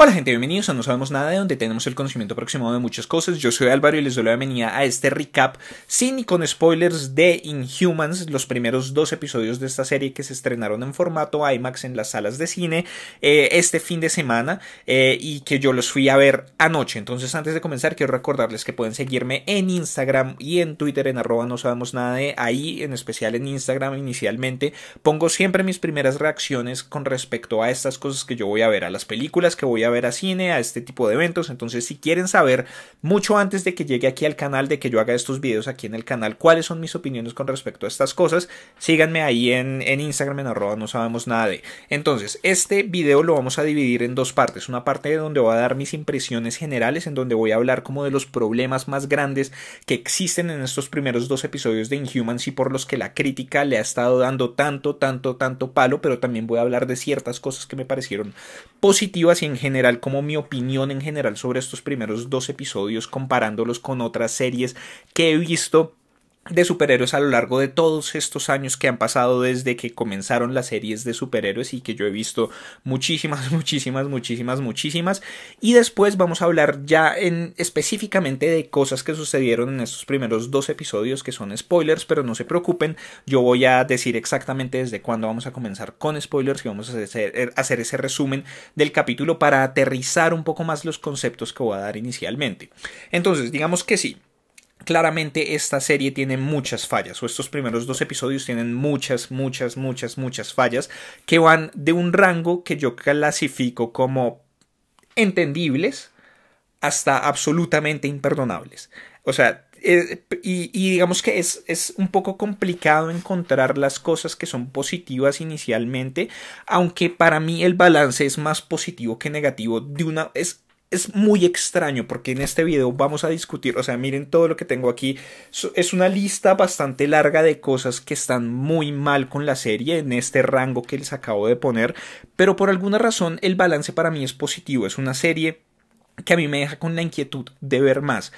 Hola gente, bienvenidos a No Sabemos Nada, de donde tenemos el conocimiento aproximado de muchas cosas. Yo soy Álvaro y les doy la bienvenida a este recap sin y con spoilers de Inhumans, los primeros dos episodios de esta serie que se estrenaron en formato IMAX en las salas de cine este fin de semana y que yo los fui a ver anoche. Entonces, antes de comenzar, quiero recordarles que pueden seguirme en Instagram y en Twitter en @nosabemosnada. Ahí, en especial en Instagram, inicialmente pongo siempre mis primeras reacciones con respecto a estas cosas que yo voy a ver, a las películas que voy a ver a cine, a este tipo de eventos. Entonces, si quieren saber mucho antes de que llegue aquí al canal, de que yo haga estos videos aquí en el canal, cuáles son mis opiniones con respecto a estas cosas, síganme ahí en Instagram en @nosabemosnada. Entonces, este video lo vamos a dividir en dos partes. Una parte donde voy a dar mis impresiones generales, en donde voy a hablar como de los problemas más grandes que existen en estos primeros dos episodios de Inhumans y por los que la crítica le ha estado dando tanto palo, pero también voy a hablar de ciertas cosas que me parecieron positivas y en general como mi opinión en general sobre estos primeros dos episodios comparándolos con otras series que he visto de superhéroes a lo largo de todos estos años que han pasado desde que comenzaron las series de superhéroes y que yo he visto muchísimas. Y después vamos a hablar ya específicamente de cosas que sucedieron en estos primeros dos episodios que son spoilers, pero no se preocupen, yo voy a decir exactamente desde cuándo vamos a comenzar con spoilers y vamos a hacer ese resumen del capítulo para aterrizar un poco más los conceptos que voy a dar inicialmente. Entonces, digamos que sí. Claramente esta serie tiene muchas fallas, o estos primeros dos episodios tienen muchas fallas que van de un rango que yo clasifico como entendibles hasta absolutamente imperdonables. O sea, y digamos que es un poco complicado encontrar las cosas que son positivas inicialmente, aunque para mí el balance es más positivo que negativo. Es muy extraño porque en este video vamos a discutir, o sea, miren todo lo que tengo aquí, es una lista bastante larga de cosas que están muy mal con la serie en este rango que les acabo de poner, pero por alguna razón el balance para mí es positivo. Es una serie que a mí me deja con la inquietud de ver más.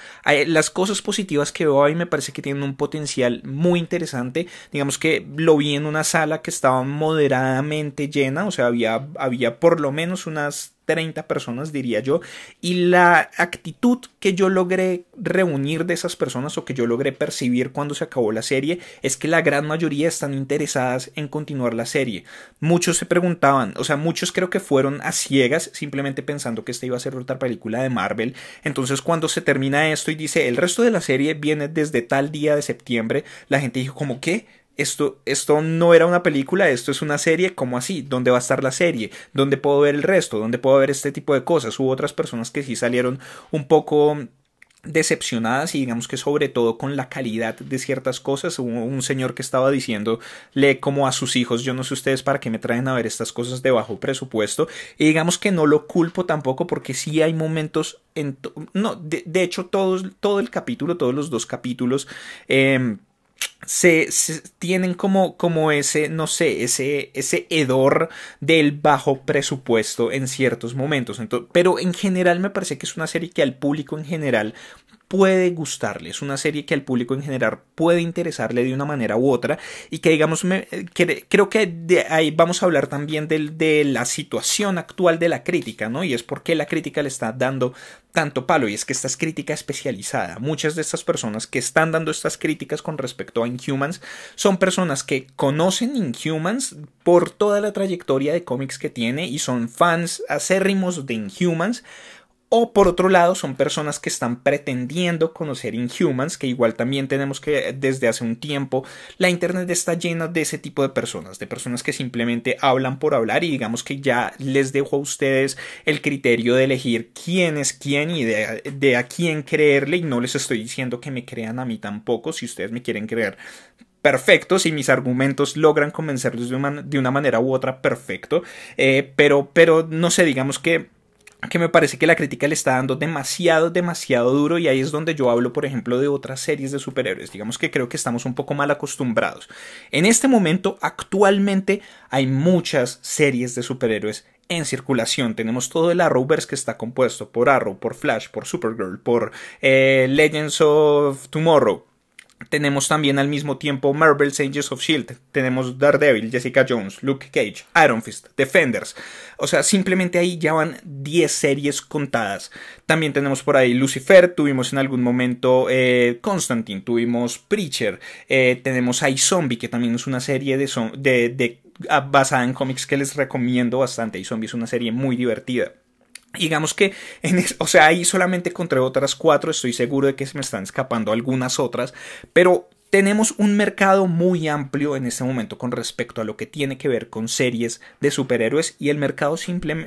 Las cosas positivas que veo ahí me parece que tienen un potencial muy interesante. Digamos que lo vi en una sala que estaba moderadamente llena, o sea, había por lo menos unas 30 personas, diría yo, y la actitud que yo logré reunir de esas personas o que yo logré percibir cuando se acabó la serie es que la gran mayoría están interesadas en continuar la serie. Muchos se preguntaban, o sea, muchos creo que fueron a ciegas simplemente pensando que esta iba a ser otra película de Marvel. Entonces, cuando se termina esto y dice el resto de la serie viene desde tal día de septiembre, la gente dijo como, ¿qué? Esto no era una película, esto es una serie. ¿Cómo así? ¿Dónde va a estar la serie? ¿Dónde puedo ver el resto? ¿Dónde puedo ver este tipo de cosas? Hubo otras personas que sí salieron un poco decepcionadas y digamos que sobre todo con la calidad de ciertas cosas. Hubo un señor que estaba diciéndole como a sus hijos, yo no sé ustedes para qué me traen a ver estas cosas de bajo presupuesto, y digamos que no lo culpo tampoco porque sí hay momentos de hecho todo el capítulo, todos los dos capítulos se tienen como ese, no sé, ese hedor del bajo presupuesto en ciertos momentos. Pero en general me parece que es una serie que al público en general puede gustarle, es una serie que al público en general puede interesarle de una manera u otra y que digamos, creo que de ahí vamos a hablar también de la situación actual de la crítica, ¿no? Y es por qué la crítica le está dando tanto palo, y es que esta es crítica especializada. Muchas de estas personas que están dando estas críticas con respecto a Inhumans son personas que conocen Inhumans por toda la trayectoria de cómics que tiene y son fans acérrimos de Inhumans. O por otro lado son personas que están pretendiendo conocer Inhumans, que igual también tenemos que desde hace un tiempo la internet está llena de ese tipo de personas que simplemente hablan por hablar, y digamos que ya les dejo a ustedes el criterio de elegir quién es quién y de a quién creerle, y no les estoy diciendo que me crean a mí tampoco. Si ustedes me quieren creer, perfecto, si mis argumentos logran convencerlos de una manera u otra, perfecto, pero no sé, digamos que me parece que la crítica le está dando demasiado duro, y ahí es donde yo hablo, por ejemplo, de otras series de superhéroes. Digamos que creo que estamos un poco mal acostumbrados. En este momento, actualmente, hay muchas series de superhéroes en circulación. Tenemos todo el Arrowverse que está compuesto por Arrow, por Flash, por Supergirl, por Legends of Tomorrow. Tenemos también al mismo tiempo Marvel's Agents of S.H.I.E.L.D. Tenemos Daredevil, Jessica Jones, Luke Cage, Iron Fist, Defenders. O sea, simplemente ahí ya van 10 series contadas. También tenemos por ahí Lucifer, tuvimos en algún momento Constantine, tuvimos Preacher, tenemos iZombie, que también es una serie basada en cómics que les recomiendo bastante. iZombie es una serie muy divertida. Digamos que, o sea, ahí solamente encontré otras 4, estoy seguro de que se me están escapando algunas otras, pero tenemos un mercado muy amplio en este momento con respecto a lo que tiene que ver con series de superhéroes y el mercado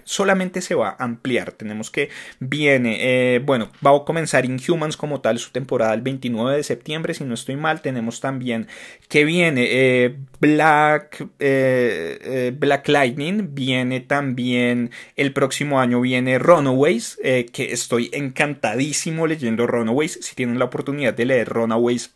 solamente se va a ampliar. Tenemos que va a comenzar Inhumans como tal su temporada el 29 de septiembre, si no estoy mal. Tenemos también que viene Black Lightning, viene también el próximo año viene Runaways, que estoy encantadísimo leyendo Runaways. Si tienen la oportunidad de leer Runaways,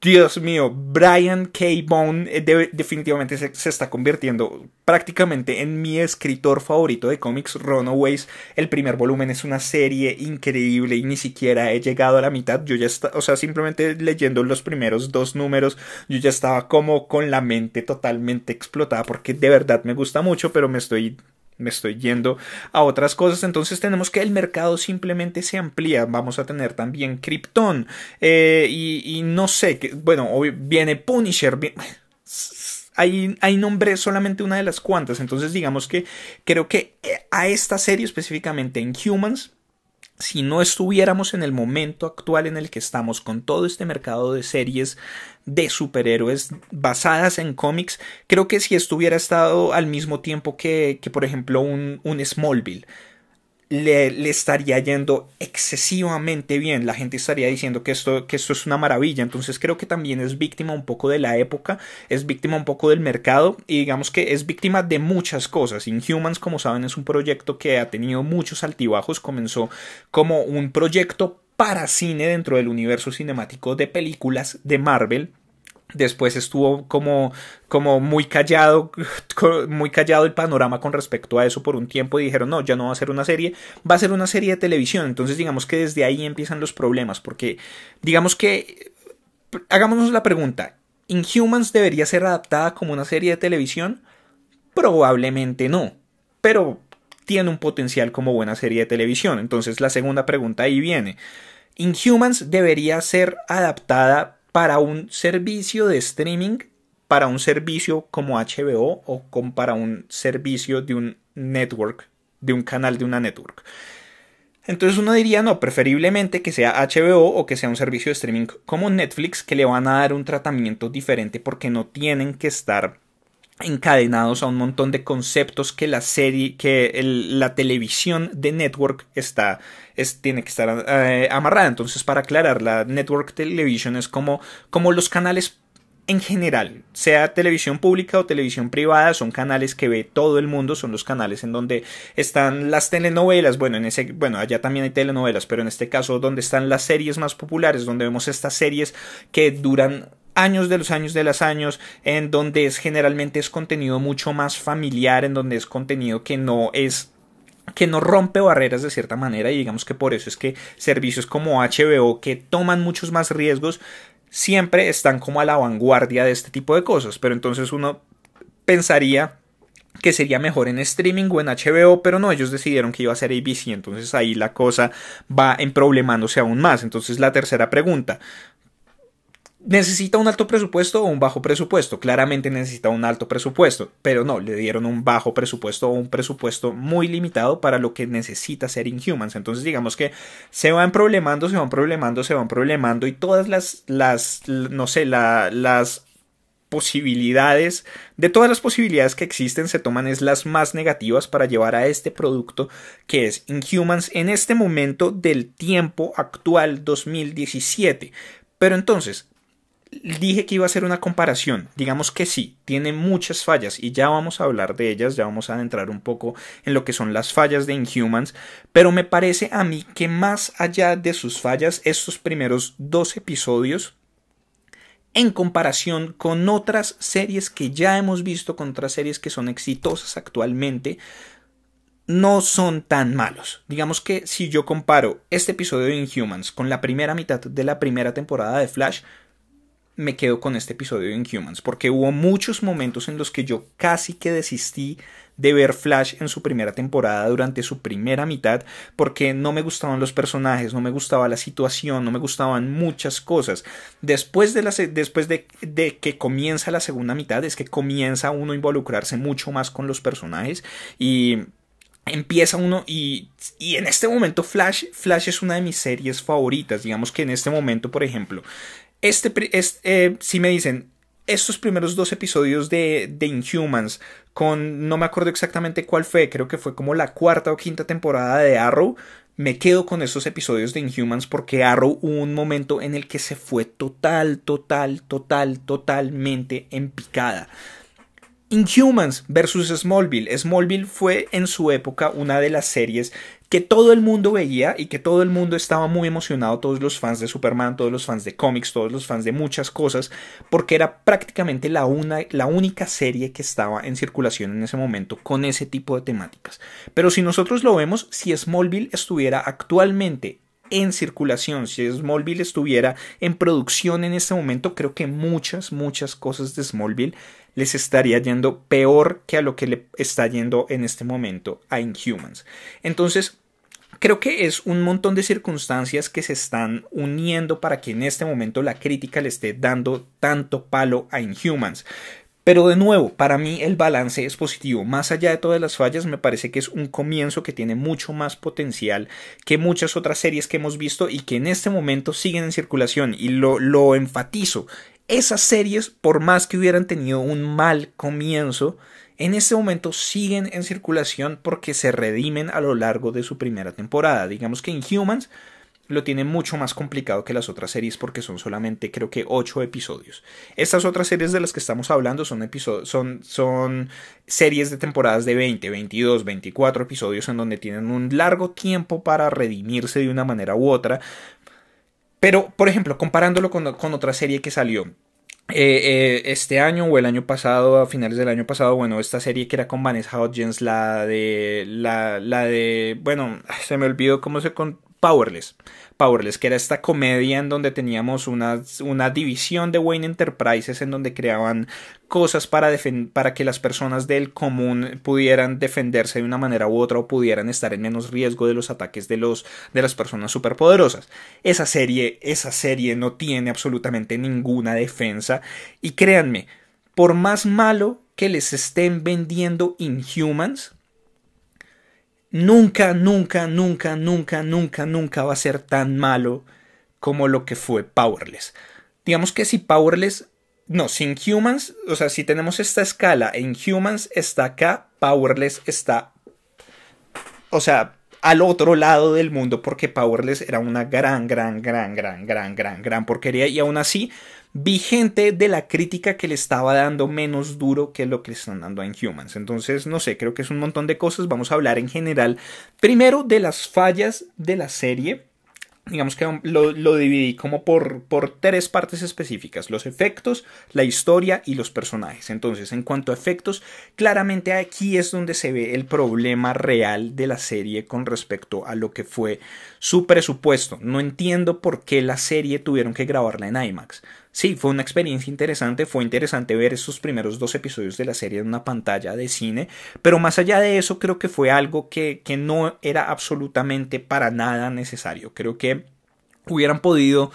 Dios mío, Brian K. Vaughan definitivamente se está convirtiendo prácticamente en mi escritor favorito de cómics. Runaways, el primer volumen es una serie increíble y ni siquiera he llegado a la mitad. Yo ya o sea, simplemente leyendo los primeros 2 números, yo ya estaba como con la mente totalmente explotada porque de verdad me gusta mucho, pero me estoy yendo a otras cosas. Entonces tenemos que el mercado simplemente se amplía. Vamos a tener también Krypton y no sé, bueno, viene Punisher, ahí nombré solamente una de las cuantas. Entonces digamos que creo que a esta serie específicamente en Humans, si no estuviéramos en el momento actual en el que estamos con todo este mercado de series de superhéroes basadas en cómics, creo que si estuviera estado al mismo tiempo que por ejemplo un Smallville, le estaría yendo excesivamente bien. La gente estaría diciendo que esto es una maravilla. Entonces creo que también es víctima un poco de la época, es víctima un poco del mercado y digamos que es víctima de muchas cosas. Inhumans, como saben, es un proyecto que ha tenido muchos altibajos. Comenzó como un proyecto para cine dentro del universo cinemático de películas de Marvel. Después estuvo como muy callado el panorama con respecto a eso por un tiempo y dijeron no, ya no va a ser una serie, va a ser una serie de televisión. Entonces digamos que desde ahí empiezan los problemas porque digamos que hagámonos la pregunta, ¿Inhumans debería ser adaptada como una serie de televisión? Probablemente no, pero tiene un potencial como buena serie de televisión. Entonces la segunda pregunta ahí viene, ¿Inhumans debería ser adaptada para un servicio de streaming, para un servicio como HBO o para un servicio de un network, de un canal de una network? Entonces uno diría, no, preferiblemente que sea HBO o que sea un servicio de streaming como Netflix, que le van a dar un tratamiento diferente porque no tienen que estar encadenados a un montón de conceptos que la televisión de network tiene que estar amarrada. Entonces, para aclarar, la network television es como los canales en general, sea televisión pública o televisión privada, son canales que ve todo el mundo, son los canales en donde están las telenovelas. Bueno, allá también hay telenovelas, pero en este caso donde están las series más populares, donde vemos estas series que duran años de los años, en donde generalmente es contenido mucho más familiar, en donde es contenido que no rompe barreras de cierta manera, y digamos que por eso es que servicios como HBO, que toman muchos más riesgos, siempre están como a la vanguardia de este tipo de cosas. Pero entonces uno pensaría que sería mejor en streaming o en HBO, pero no, ellos decidieron que iba a ser ABC, entonces ahí la cosa va emproblemándose aún más. Entonces la tercera pregunta, ¿necesita un alto presupuesto o un bajo presupuesto? Claramente necesita un alto presupuesto, pero no, le dieron un bajo presupuesto o un presupuesto muy limitado para lo que necesita ser Inhumans. Entonces digamos que se van problemando y todas las posibilidades, de todas las posibilidades que existen, se toman es las más negativas para llevar a este producto que es Inhumans en este momento del tiempo actual 2017. Pero entonces, dije que iba a hacer una comparación. Digamos que sí, tiene muchas fallas y ya vamos a hablar de ellas, ya vamos a adentrar un poco en lo que son las fallas de Inhumans, pero me parece a mí que más allá de sus fallas, estos primeros 2 episodios, en comparación con otras series que ya hemos visto, con otras series que son exitosas actualmente, no son tan malos. Digamos que si yo comparo este episodio de Inhumans con la primera mitad de la primera temporada de Flash, me quedo con este episodio de Inhumans, porque hubo muchos momentos en los que yo casi que desistí de ver Flash en su primera temporada durante su primera mitad, porque no me gustaban los personajes, no me gustaba la situación, no me gustaban muchas cosas. Después de que comienza la segunda mitad, es que comienza uno a involucrarse mucho más con los personajes y empieza uno y en este momento Flash es una de mis series favoritas. Digamos que en este momento, por ejemplo, si me dicen estos primeros dos episodios de Inhumans, no me acuerdo exactamente cuál fue, creo que fue como la cuarta o quinta temporada de Arrow, me quedo con esos episodios de Inhumans porque Arrow hubo un momento en el que se fue totalmente en picada. Inhumans versus Smallville. Smallville fue en su época una de las series que todo el mundo veía y que todo el mundo estaba muy emocionado, todos los fans de Superman, todos los fans de cómics, todos los fans de muchas cosas, porque era prácticamente la única serie que estaba en circulación en ese momento con ese tipo de temáticas. Pero si nosotros lo vemos, si Smallville estuviera actualmente en circulación, si Smallville estuviera en producción en este momento, creo que muchas cosas de Smallville les estaría yendo peor que a lo que le está yendo en este momento a Inhumans. Entonces, creo que es un montón de circunstancias que se están uniendo para que en este momento la crítica le esté dando tanto palo a Inhumans. Pero de nuevo, para mí el balance es positivo. Más allá de todas las fallas, me parece que es un comienzo que tiene mucho más potencial que muchas otras series que hemos visto y que en este momento siguen en circulación. Y lo enfatizo. Esas series, por más que hubieran tenido un mal comienzo, en este momento siguen en circulación porque se redimen a lo largo de su primera temporada. Digamos que Inhumans lo tiene mucho más complicado que las otras series porque son solamente creo que 8 episodios. Estas otras series de las que estamos hablando son series de temporadas de 20, 22, 24 episodios en donde tienen un largo tiempo para redimirse de una manera u otra. Pero, por ejemplo, comparándolo con otra serie que salió este año o el año pasado, a finales del año pasado, bueno, esta serie que era con Vanessa Hudgens, la de, bueno, se me olvidó cómo se con Powerless, que era esta comedia en donde teníamos una división de Wayne Enterprises en donde creaban cosas para que las personas del común pudieran defenderse de una manera u otra o pudieran estar en menos riesgo de los ataques de las personas superpoderosas. Esa serie no tiene absolutamente ninguna defensa y créanme, por más malo que les estén vendiendo Inhumans, nunca va a ser tan malo como lo que fue Powerless. Digamos que si Inhumans, o sea, si tenemos esta escala, Inhumans está acá, Powerless está, o sea, al otro lado del mundo, porque Powerless era una gran porquería y aún así vi gente de la crítica que le estaba dando menos duro que lo que le están dando a Inhumans. Entonces, no sé, creo que es un montón de cosas. Vamos a hablar en general, primero de las fallas de la serie. Digamos que lo dividí como por 3 partes específicas: los efectos, la historia y los personajes. Entonces, en cuanto a efectos, claramente aquí es donde se ve el problema real de la serie con respecto a lo que fue su presupuesto. No entiendo por qué la serie tuvieron que grabarla en IMAX. Sí, fue una experiencia interesante, fue interesante ver esos primeros 2 episodios de la serie en una pantalla de cine, pero más allá de eso creo que fue algo que no era absolutamente para nada necesario. Creo que hubieran podido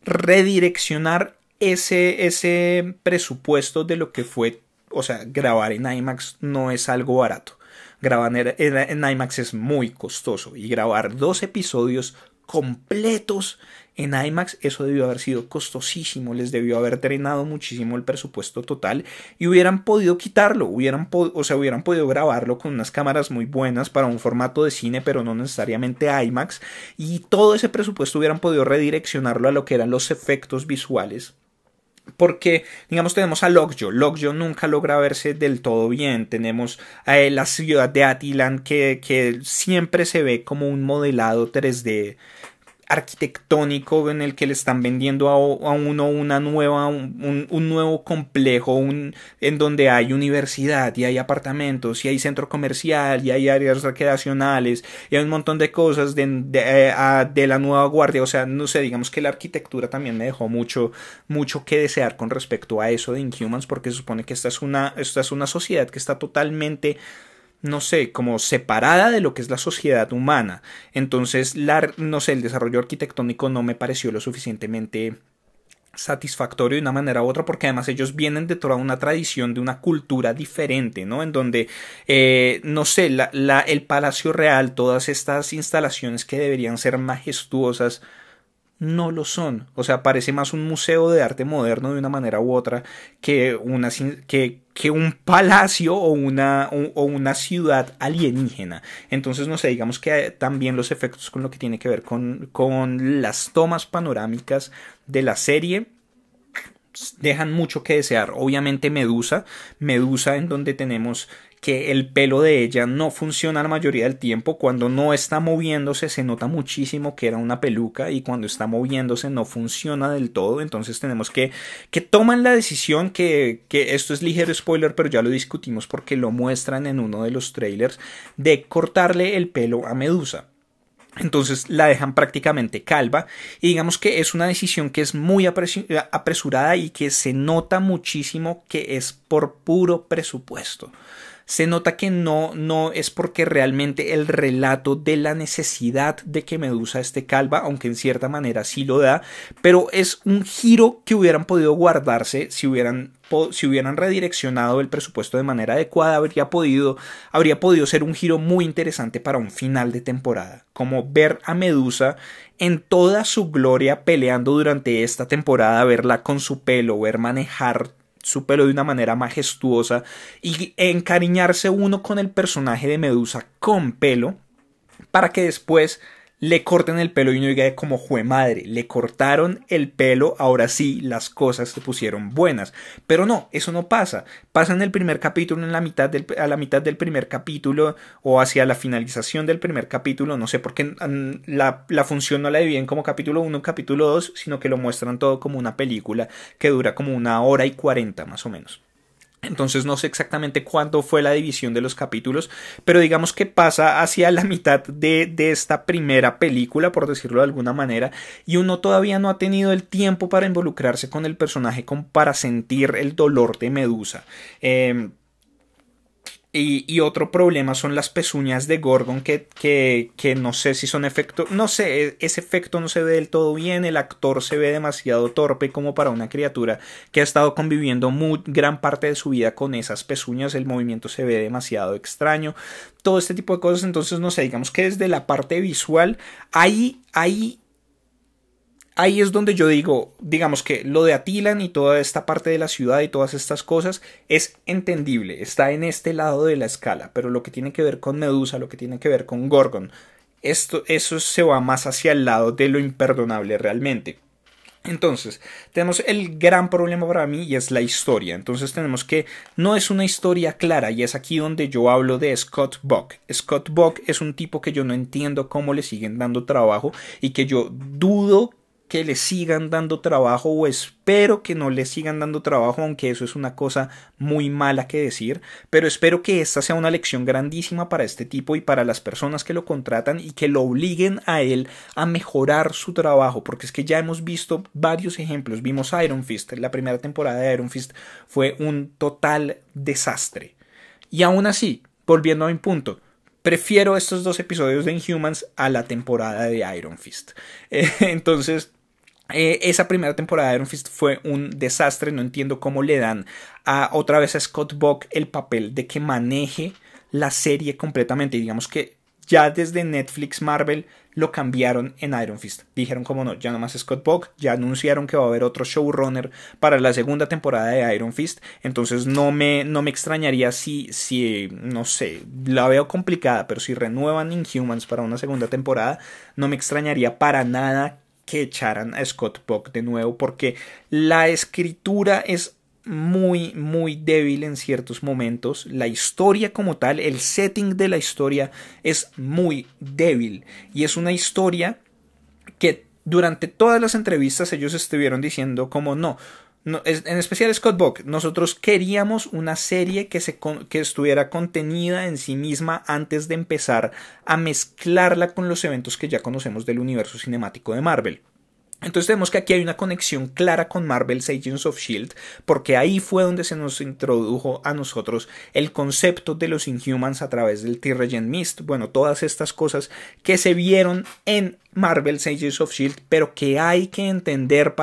redireccionar ese presupuesto de lo que fue, o sea, grabar en IMAX no es algo barato. Grabar en IMAX es muy costoso y grabar 2 episodios completos en IMAX, eso debió haber sido costosísimo, les debió haber drenado muchísimo el presupuesto total y hubieran podido quitarlo, hubieran podido grabarlo con unas cámaras muy buenas para un formato de cine, pero no necesariamente IMAX, y todo ese presupuesto hubieran podido redireccionarlo a lo que eran los efectos visuales. Porque, digamos, tenemos a Lockjaw. Lockjaw nunca logra verse del todo bien. Tenemos a la ciudad de Attilan que siempre se ve como un modelado 3D arquitectónico en el que le están vendiendo a uno una nueva, un nuevo complejo, en donde hay universidad y hay apartamentos y hay centro comercial y hay áreas recreacionales y hay un montón de cosas de la nueva guardia. O sea, no sé, digamos que la arquitectura también me dejó mucho que desear con respecto a eso de Inhumans, porque se supone que esta es una sociedad que está totalmente, no sé, como separada de lo que es la sociedad humana. Entonces, no sé, el desarrollo arquitectónico no me pareció lo suficientemente satisfactorio de una manera u otra, porque además ellos vienen de toda una tradición, de una cultura diferente, ¿no? En donde, no sé, el Palacio Real, todas estas instalaciones que deberían ser majestuosas, no lo son. O sea, parece más un museo de arte moderno de una manera u otra que que un palacio o una ciudad alienígena. Entonces, no sé, digamos que también los efectos con lo que tiene que ver con las tomas panorámicas de la serie dejan mucho que desear. Obviamente Medusa en donde tenemos que el pelo de ella no funciona la mayoría del tiempo. Cuando no está moviéndose se nota muchísimo que era una peluca, y cuando está moviéndose no funciona del todo. Entonces tenemos que toman la decisión, que esto es ligero spoiler, pero ya lo discutimos porque lo muestran en uno de los trailers, de cortarle el pelo a Medusa. Entonces la dejan prácticamente calva, y digamos que es una decisión que es muy apresurada y que se nota muchísimo que es por puro presupuesto. Se nota que no es porque realmente el relato de la necesidad de que Medusa esté calva, aunque en cierta manera sí lo da, pero es un giro que hubieran podido guardarse si hubieran redireccionado el presupuesto de manera adecuada. Habría podido ser un giro muy interesante para un final de temporada, como ver a Medusa en toda su gloria peleando durante esta temporada, verla con su pelo, ver manejar su pelo de una manera majestuosa y encariñarse uno con el personaje de Medusa con pelo, para que después le corten el pelo y uno diga como jue madre, le cortaron el pelo, ahora sí las cosas se pusieron buenas. Pero no, eso no pasa. Pasa en el primer capítulo, a la mitad del primer capítulo, o hacia la finalización del primer capítulo. No sé por qué la función no la dividen como capítulo 1 capítulo 2, sino que lo muestran todo como una película que dura como 1 hora y 40 más o menos. Entonces no sé exactamente cuándo fue la división de los capítulos, pero digamos que pasa hacia la mitad de esta primera película, por decirlo de alguna manera, y uno todavía no ha tenido el tiempo para involucrarse con el personaje, para sentir el dolor de Medusa. Y otro problema son las pezuñas de Gorgon, que no sé si son efecto, no sé, ese efecto no se ve del todo bien. El actor se ve demasiado torpe como para una criatura que ha estado conviviendo gran parte de su vida con esas pezuñas. El movimiento se ve demasiado extraño, todo este tipo de cosas. Entonces no sé, digamos que desde la parte visual ahí es donde yo digo, digamos que lo de Attilan y toda esta parte de la ciudad y todas estas cosas es entendible, está en este lado de la escala, pero lo que tiene que ver con Medusa, lo que tiene que ver con Gorgon, eso se va más hacia el lado de lo imperdonable realmente. Entonces, tenemos el gran problema para mí, y es la historia. Entonces tenemos que no es una historia clara, y es aquí donde yo hablo de Scott Buck. Scott Buck es un tipo que yo no entiendo cómo le siguen dando trabajo, y que yo dudo que le sigan dando trabajo, o espero que no le sigan dando trabajo, aunque eso es una cosa muy mala que decir, pero espero que esta sea una lección grandísima para este tipo y para las personas que lo contratan, y que lo obliguen a él a mejorar su trabajo, porque es que ya hemos visto varios ejemplos. Vimos Iron Fist, la primera temporada de Iron Fist fue un total desastre, y aún así, volviendo a mi punto, prefiero estos 2 episodios de Inhumans a la temporada de Iron Fist. Entonces, esa primera temporada de Iron Fist fue un desastre. No entiendo cómo le dan otra vez a Scott Buck el papel de que maneje la serie completamente. Y digamos que ya desde Netflix Marvel lo cambiaron en Iron Fist. Dijeron como no, ya no más Scott Buck. Ya anunciaron que va a haber otro showrunner para la segunda temporada de Iron Fist. Entonces no me extrañaría si no sé, la veo complicada, pero si renuevan Inhumans para una segunda temporada, no me extrañaría para nada que echaran a Scott Buck de nuevo, porque la escritura es muy muy débil en ciertos momentos. La historia como tal, el setting de la historia es muy débil, y es una historia que durante todas las entrevistas ellos estuvieron diciendo como en especial Scott Buck, nosotros queríamos una serie que estuviera contenida en sí misma antes de empezar a mezclarla con los eventos que ya conocemos del universo cinemático de Marvel. Entonces vemos que aquí hay una conexión clara con Marvel's Agents of S.H.I.E.L.D. porque ahí fue donde se nos introdujo a nosotros el concepto de los Inhumans a través del T-Regent Mist. Bueno, todas estas cosas que se vieron en Marvel's Agents of S.H.I.E.L.D. pero que hay que entender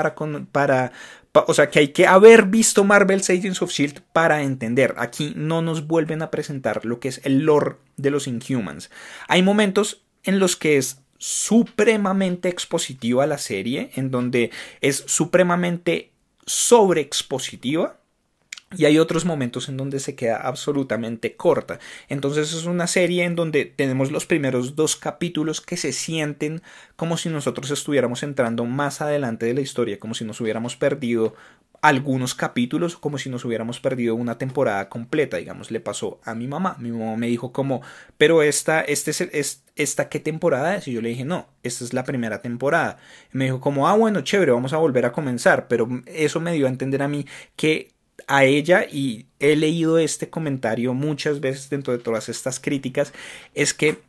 o sea, que hay que haber visto Marvel's Agents of S.H.I.E.L.D. para entender. Aquí no nos vuelven a presentar lo que es el lore de los Inhumans. Hay momentos en los que es supremamente expositiva la serie, en donde es supremamente sobreexpositiva, y hay otros momentos en donde se queda absolutamente corta. Entonces es una serie en donde tenemos los primeros 2 capítulos que se sienten como si nosotros estuviéramos entrando más adelante de la historia, como si nos hubiéramos perdido algunos capítulos, como si nos hubiéramos perdido una temporada completa. Digamos, le pasó a mi mamá. Mi mamá me dijo como, pero esta ¿qué temporada es? Y yo le dije, no, esta es la primera temporada. Y me dijo como, bueno, chévere, vamos a volver a comenzar. Pero eso me dio a entender a mí que a ella, y he leído este comentario muchas veces dentro de todas estas críticas, es que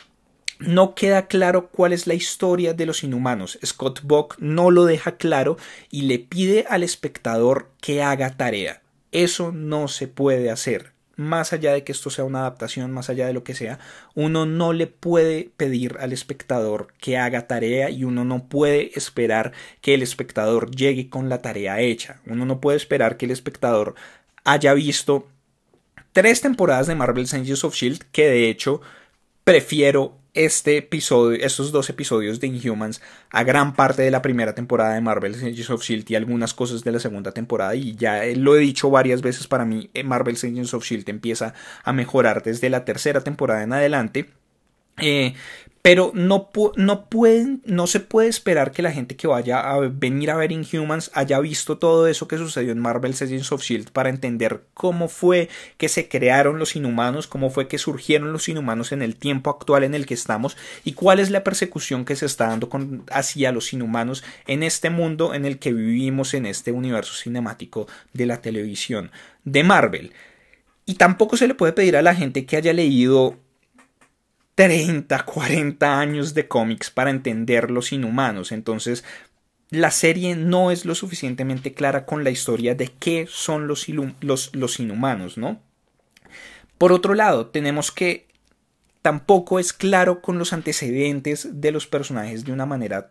no queda claro cuál es la historia de los Inhumanos. Scott Buck no lo deja claro y le pide al espectador que haga tarea. Eso no se puede hacer. Más allá de que esto sea una adaptación, más allá de lo que sea, uno no le puede pedir al espectador que haga tarea y uno no puede esperar que el espectador llegue con la tarea hecha. Uno no puede esperar que el espectador haya visto 3 temporadas de Marvel's Agents of S.H.I.E.L.D. que de hecho prefiero estos 2 episodios de Inhumans a gran parte de la primera temporada de Marvel's Agents of S.H.I.E.L.D. y algunas cosas de la segunda temporada, y ya lo he dicho varias veces, para mí Marvel's Agents of S.H.I.E.L.D. empieza a mejorar desde la tercera temporada en adelante. Pero no se puede esperar que la gente que vaya a venir a ver Inhumans haya visto todo eso que sucedió en Marvel's Agents of S.H.I.E.L.D. para entender cómo fue que se crearon los Inhumanos, cómo fue que surgieron los Inhumanos en el tiempo actual en el que estamos y cuál es la persecución que se está dando hacia los Inhumanos en este mundo en el que vivimos, en este universo cinemático de la televisión de Marvel. Y tampoco se le puede pedir a la gente que haya leído 30, 40 años de cómics para entender los Inhumanos. Entonces la serie no es lo suficientemente clara con la historia de qué son los Inhumanos, ¿no? Por otro lado, tenemos que tampoco es claro con los antecedentes de los personajes de una manera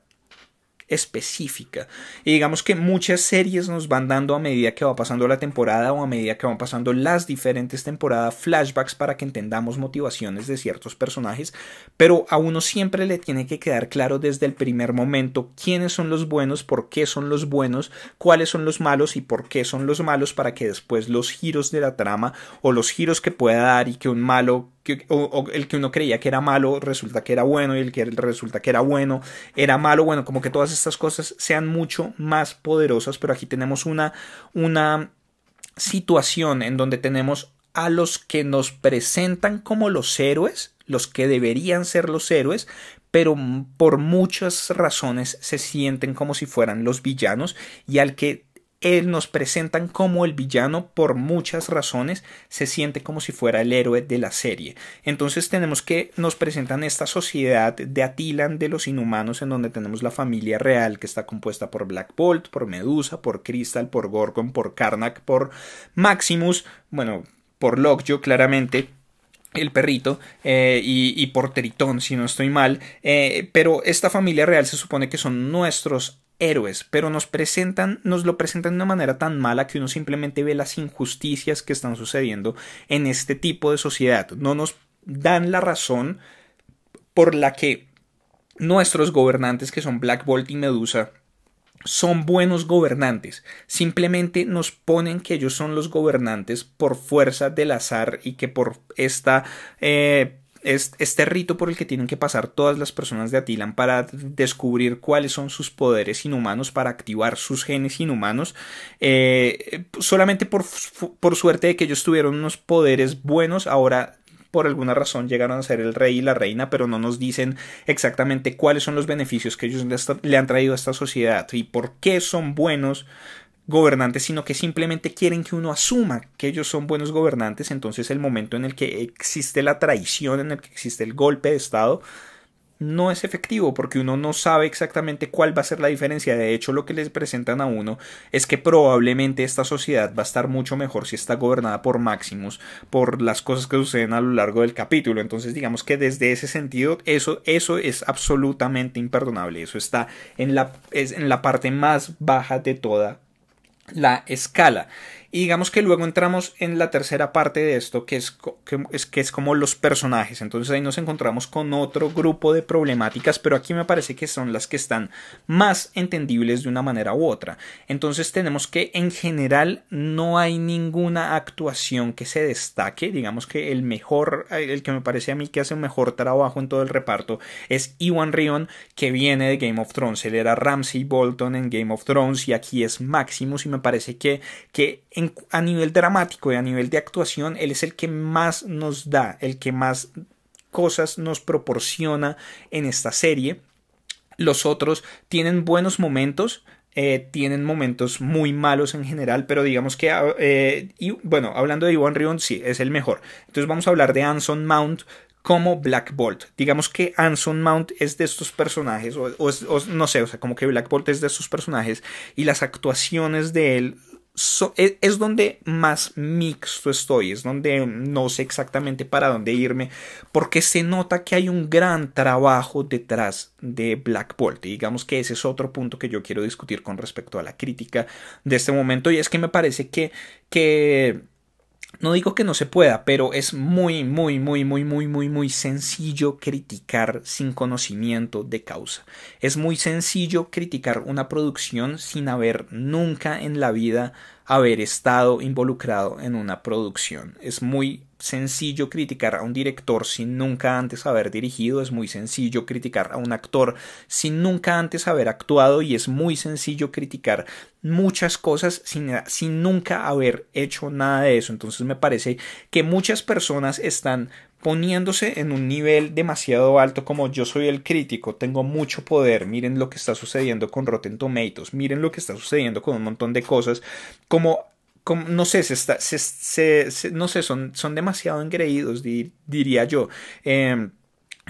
específica, y digamos que muchas series nos van dando, a medida que va pasando la temporada o a medida que van pasando las diferentes temporadas, flashbacks para que entendamos motivaciones de ciertos personajes, pero a uno siempre le tiene que quedar claro desde el primer momento quiénes son los buenos, por qué son los buenos, cuáles son los malos y por qué son los malos, para que después los giros de la trama o los giros que pueda dar y que un malo o el que uno creía que era malo resulta que era bueno, y el que resulta que era bueno era malo. Bueno, como que todas estas cosas sean mucho más poderosas. Pero aquí tenemos una situación en donde tenemos a los que nos presentan como los héroes, los que deberían ser los héroes, pero por muchas razones se sienten como si fueran los villanos, y al que nos presentan como el villano, por muchas razones se siente como si fuera el héroe de la serie. Entonces tenemos que nos presentan esta sociedad de Attilan, de los Inhumanos, en donde tenemos la familia real, que está compuesta por Black Bolt, por Medusa, por Crystal, por Gorgon, por Karnak, por Maximus, bueno, por Lockjaw claramente, el perrito, y por Tritón, si no estoy mal, pero esta familia real se supone que son nuestros héroes, pero nos lo presentan de una manera tan mala que uno simplemente ve las injusticias que están sucediendo en este tipo de sociedad. No nos dan la razón por la que nuestros gobernantes, que son Black Bolt y Medusa, son buenos gobernantes. Simplemente nos ponen que ellos son los gobernantes por fuerza del azar, y que por este rito por el que tienen que pasar todas las personas de Attilan para descubrir cuáles son sus poderes inhumanos, para activar sus genes inhumanos, solamente por suerte de que ellos tuvieron unos poderes buenos, ahora por alguna razón llegaron a ser el rey y la reina, pero no nos dicen exactamente cuáles son los beneficios que ellos le han traído a esta sociedad y por qué son buenos gobernantes, sino que simplemente quieren que uno asuma que ellos son buenos gobernantes. Entonces el momento en el que existe la traición, en el que existe el golpe de estado, no es efectivo porque uno no sabe exactamente cuál va a ser la diferencia. De hecho, lo que les presentan a uno es que probablemente esta sociedad va a estar mucho mejor si está gobernada por Maximus, por las cosas que suceden a lo largo del capítulo. Entonces digamos que desde ese sentido eso es absolutamente imperdonable. Eso está en la parte más baja de toda la escala. Y digamos que luego entramos en la tercera parte de esto, que es como los personajes. Entonces ahí nos encontramos con otro grupo de problemáticas, pero aquí me parece que son las que están más entendibles de una manera u otra. Entonces tenemos que en general no hay ninguna actuación que se destaque. Digamos que el que me parece a mí que hace un mejor trabajo en todo el reparto es Iwan Rheon, que viene de Game of Thrones. Él era Ramsay Bolton en Game of Thrones y aquí es Maximus, y me parece que a nivel dramático y a nivel de actuación, él es el que más nos da, el que más cosas nos proporciona en esta serie. Los otros tienen buenos momentos, tienen momentos muy malos en general, pero digamos que, bueno, hablando de Iwan Rheon, sí, es el mejor. Entonces vamos a hablar de Anson Mount como Black Bolt. Digamos que Anson Mount es de estos personajes, o no sé, o sea, como que Black Bolt es de estos personajes y las actuaciones de él es donde más mixto estoy, es donde no sé exactamente para dónde irme, porque se nota que hay un gran trabajo detrás de Black Bolt. Y digamos que ese es otro punto que yo quiero discutir con respecto a la crítica de este momento, y es que me parece que no digo que no se pueda, pero es muy sencillo criticar sin conocimiento de causa. Es muy sencillo criticar una producción sin haber nunca en la vida haber estado involucrado en una producción. Es muy sencillo criticar a un director sin nunca antes haber dirigido, es muy sencillo criticar a un actor sin nunca antes haber actuado, y es muy sencillo criticar muchas cosas sin nunca haber hecho nada de eso. Entonces me parece que muchas personas están poniéndose en un nivel demasiado alto, como yo soy el crítico, tengo mucho poder, miren lo que está sucediendo con Rotten Tomatoes, miren lo que está sucediendo con un montón de cosas, como no sé, no sé, son demasiado engreídos, diría yo.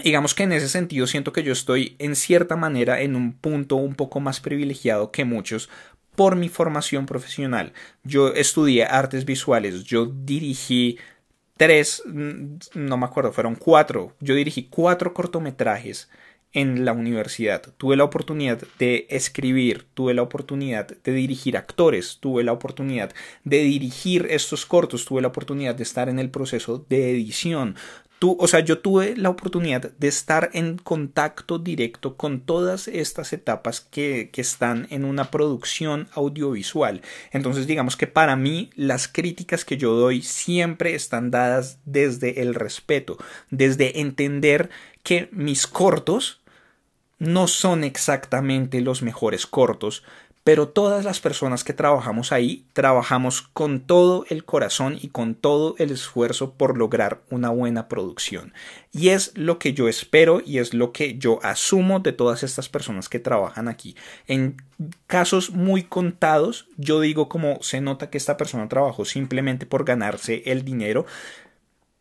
Digamos que en ese sentido siento que yo estoy en cierta manera en un punto un poco más privilegiado que muchos por mi formación profesional. Yo estudié artes visuales, yo dirigí no me acuerdo, fueron 4. Yo dirigí 4 cortometrajes en la universidad. Tuve la oportunidad de escribir, tuve la oportunidad de dirigir actores, tuve la oportunidad de dirigir estos cortos, tuve la oportunidad de estar en el proceso de edición. O sea, yo tuve la oportunidad de estar en contacto directo con todas estas etapas que están en una producción audiovisual. Entonces, digamos que para mí las críticas que yo doy siempre están dadas desde el respeto, desde entender que mis cortos no son exactamente los mejores cortos, pero todas las personas que trabajamos ahí trabajamos con todo el corazón y con todo el esfuerzo por lograr una buena producción. Y es lo que yo espero y es lo que yo asumo de todas estas personas que trabajan aquí. En casos muy contados, yo digo como se nota que esta persona trabajó simplemente por ganarse el dinero.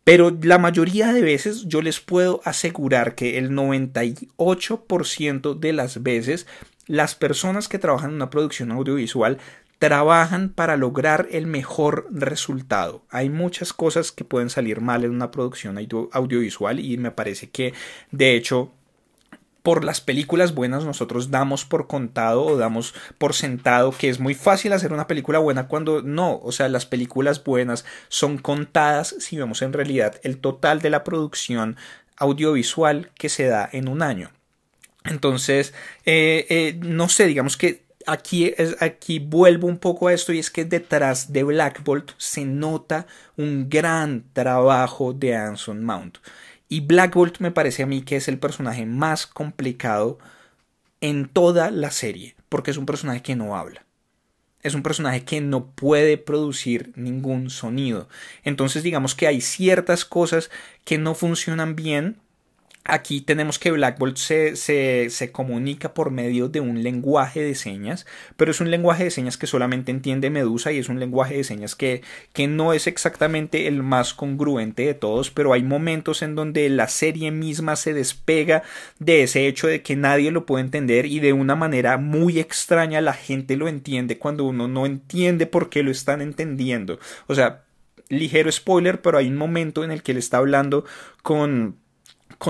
Pero la mayoría de veces yo les puedo asegurar que el 98% de las veces las personas que trabajan en una producción audiovisual trabajan para lograr el mejor resultado. Hay muchas cosas que pueden salir mal en una producción audiovisual y me parece que de hecho por las películas buenas nosotros damos por contado o damos por sentado que es muy fácil hacer una película buena cuando no. O sea, las películas buenas son contadas si vemos en realidad el total de la producción audiovisual que se da en un año. Entonces, no sé, digamos que aquí vuelvo un poco a esto, y es que detrás de Black Bolt se nota un gran trabajo de Anson Mount. Y Black Bolt me parece a mí que es el personaje más complicado en toda la serie, porque es un personaje que no habla. es un personaje que no puede producir ningún sonido. Entonces digamos que hay ciertas cosas que no funcionan bien. Aquí tenemos que Black Bolt se comunica por medio de un lenguaje de señas, pero es un lenguaje de señas que solamente entiende Medusa y es un lenguaje de señas que no es exactamente el más congruente de todos, pero hay momentos en donde la serie misma se despega de ese hecho de que nadie lo puede entender y de una manera muy extraña la gente lo entiende cuando uno no entiende por qué lo están entendiendo. O sea, ligero spoiler, pero hay un momento en el que él está hablando con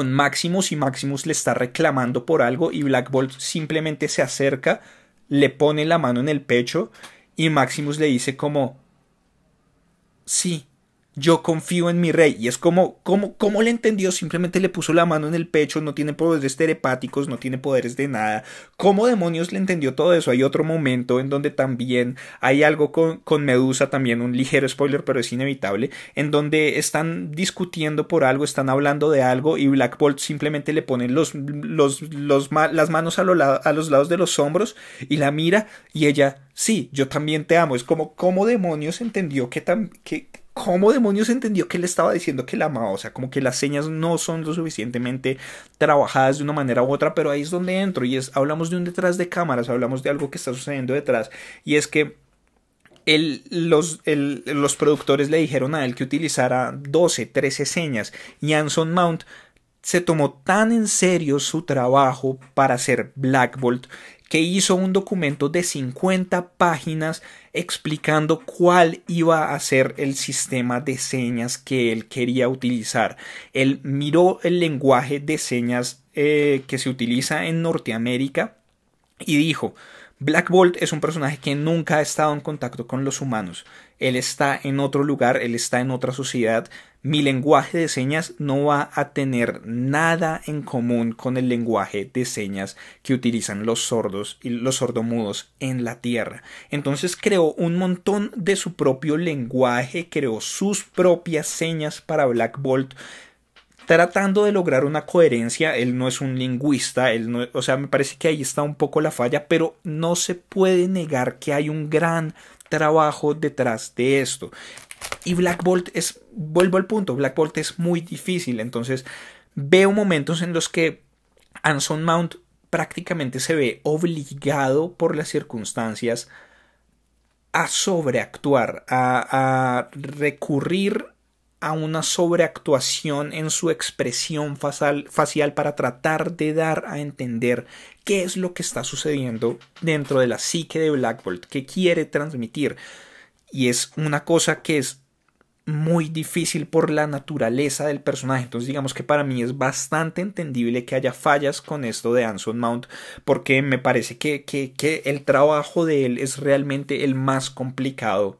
Maximus y Maximus le está reclamando por algo y Black Bolt simplemente se acerca, le pone la mano en el pecho y Maximus le dice como sí, yo confío en mi rey. Y es como ¿cómo le entendió? Simplemente le puso la mano en el pecho, no tiene poderes telepáticos, no tiene poderes de nada. ¿Cómo demonios le entendió todo eso? Hay otro momento en donde también hay algo con Medusa, también un ligero spoiler, pero es inevitable, en donde están discutiendo por algo, están hablando de algo y Black Bolt simplemente le pone las manos a los lados de los hombros y la mira y ella, sí, yo también te amo. Es como, ¿cómo demonios entendió ¿cómo demonios entendió que le estaba diciendo que la amaba? O sea, como que las señas no son lo suficientemente trabajadas de una manera u otra, pero ahí es donde entro y hablamos de un detrás de cámaras, hablamos de algo que está sucediendo detrás y es que los productores le dijeron a él que utilizara 12, 13 señas y Anson Mount se tomó tan en serio su trabajo para hacer Black Bolt que hizo un documento de 50 páginas explicando cuál iba a ser el sistema de señas que él quería utilizar. Él miró el lenguaje de señas que se utiliza en Norteamérica y dijo: Black Bolt es un personaje que nunca ha estado en contacto con los humanos. Él está en otro lugar, él está en otra sociedad. Mi lenguaje de señas no va a tener nada en común con el lenguaje de señas que utilizan los sordos y los sordomudos en la Tierra. Entonces creó un montón de su propio lenguaje, creó sus propias señas para Black Bolt, tratando de lograr una coherencia. Él no es un lingüista, o sea, me parece que ahí está un poco la falla, pero no se puede negar que hay un gran trabajo detrás de esto. Y Black Bolt vuelvo al punto, Black Bolt es muy difícil. Entonces veo momentos en los que Anson Mount prácticamente se ve obligado por las circunstancias a sobreactuar, a recurrir a una sobreactuación en su expresión facial para tratar de dar a entender qué es lo que está sucediendo dentro de la psique de Black Bolt, que quiere transmitir. Y es una cosa que es muy difícil por la naturaleza del personaje. Entonces digamos que para mí es bastante entendible que haya fallas con esto de Anson Mount, porque me parece que el trabajo de él es realmente el más complicado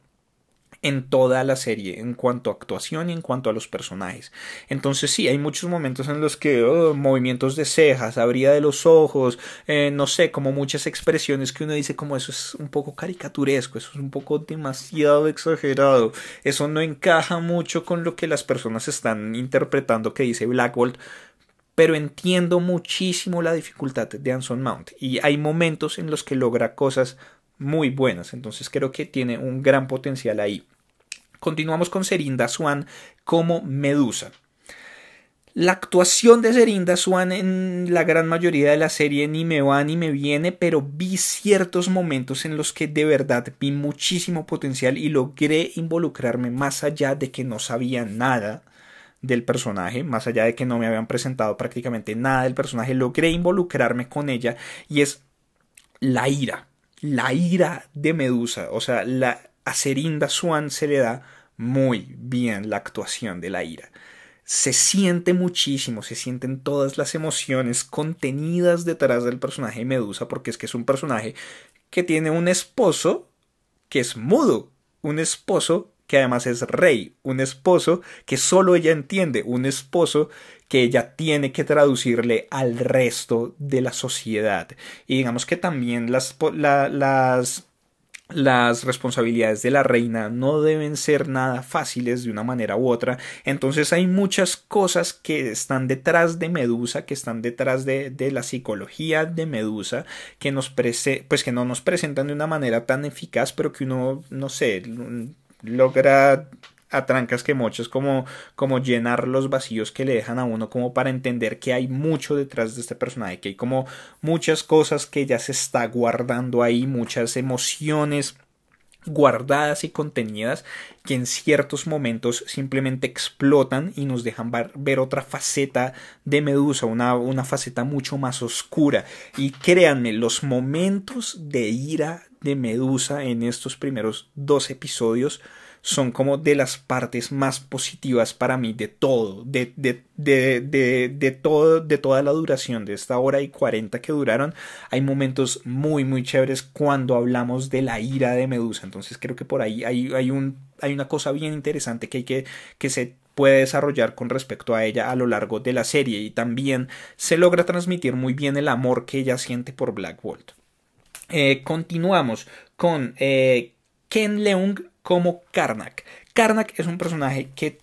en toda la serie en cuanto a actuación y en cuanto a los personajes. Entonces sí, hay muchos momentos en los que movimientos de cejas, abría de los ojos, no sé, como muchas expresiones que uno dice como eso es un poco caricaturesco, eso es un poco demasiado exagerado, eso no encaja mucho con lo que las personas están interpretando que dice Black Bolt. Pero entiendo muchísimo la dificultad de Anson Mount y hay momentos en los que logra cosas muy buenas. Entonces creo que tiene un gran potencial ahí. Continuamos con Serinda Swan como Medusa. La actuación de Serinda Swan en la gran mayoría de la serie ni me va ni me viene, pero vi ciertos momentos en los que de verdad vi muchísimo potencial y logré involucrarme más allá de que no sabía nada del personaje, más allá de que no me habían presentado prácticamente nada del personaje, logré involucrarme con ella y es la ira de Medusa. O sea, a Serinda Swan se le da muy bien la actuación de la ira. Se siente muchísimo, se sienten todas las emociones contenidas detrás del personaje de Medusa, porque es que es un personaje que tiene un esposo que es mudo, un esposo que además es rey, un esposo que solo ella entiende, un esposo que ella tiene que traducirle al resto de la sociedad. Y digamos que también las Las responsabilidades de la reina no deben ser nada fáciles de una manera u otra. Entonces hay muchas cosas que están detrás de Medusa, que están detrás de la psicología de Medusa, que pues que no nos presentan de una manera tan eficaz, pero que uno, no sé, logra a trancas que mochas como llenar los vacíos que le dejan a uno, como para entender que hay mucho detrás de este personaje, que hay como muchas cosas que ya se está guardando ahí, muchas emociones guardadas y contenidas que en ciertos momentos simplemente explotan y nos dejan ver otra faceta de Medusa, una faceta mucho más oscura. Y créanme, los momentos de ira de Medusa en estos primeros 2 episodios son como de las partes más positivas para mí de todo, todo, de toda la duración de esta hora y 40 que duraron. Hay momentos muy muy chéveres cuando hablamos de la ira de Medusa. Entonces creo que por ahí hay una cosa bien interesante que se puede desarrollar con respecto a ella a lo largo de la serie, y también se logra transmitir muy bien el amor que ella siente por Black Bolt. Continuamos con Ken Leung como Karnak. Karnak es un personaje que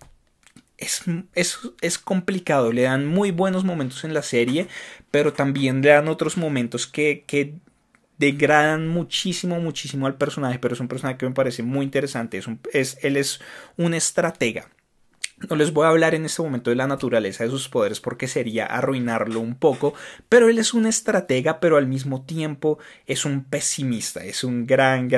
es complicado. Le dan muy buenos momentos en la serie, pero también le dan otros momentos que degradan muchísimo, muchísimo al personaje. Pero es un personaje que me parece muy interesante. Él es un estratega. No les voy a hablar en este momento de la naturaleza de sus poderes porque sería arruinarlo un poco, pero él es un estratega, pero al mismo tiempo es un pesimista, es un gran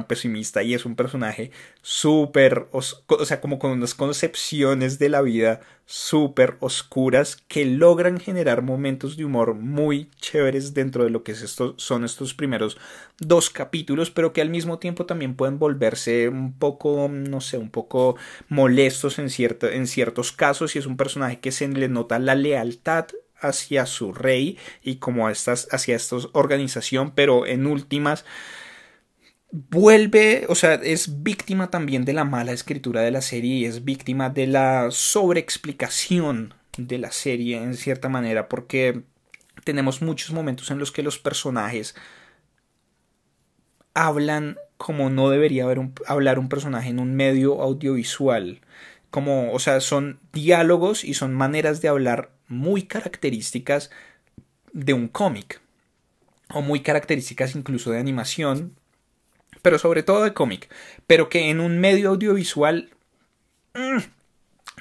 pesimista, y es un personaje súper, o sea, como con unas concepciones de la vida súper oscuras que logran generar momentos de humor muy chéveres dentro de lo que son estos primeros 2 capítulos, pero que al mismo tiempo también pueden volverse un poco, no sé, un poco molestos en ciertos casos, y es un personaje que se le nota la lealtad hacia su rey y como hacia esta organización, pero en últimas vuelve, o sea, es víctima también de la mala escritura de la serie, y es víctima de la sobreexplicación de la serie en cierta manera, porque tenemos muchos momentos en los que los personajes hablan como no debería hablar un personaje en un medio audiovisual. Como, o sea, son diálogos y son maneras de hablar muy características de un cómic, o muy características incluso de animación, pero sobre todo de cómic, pero que en un medio audiovisual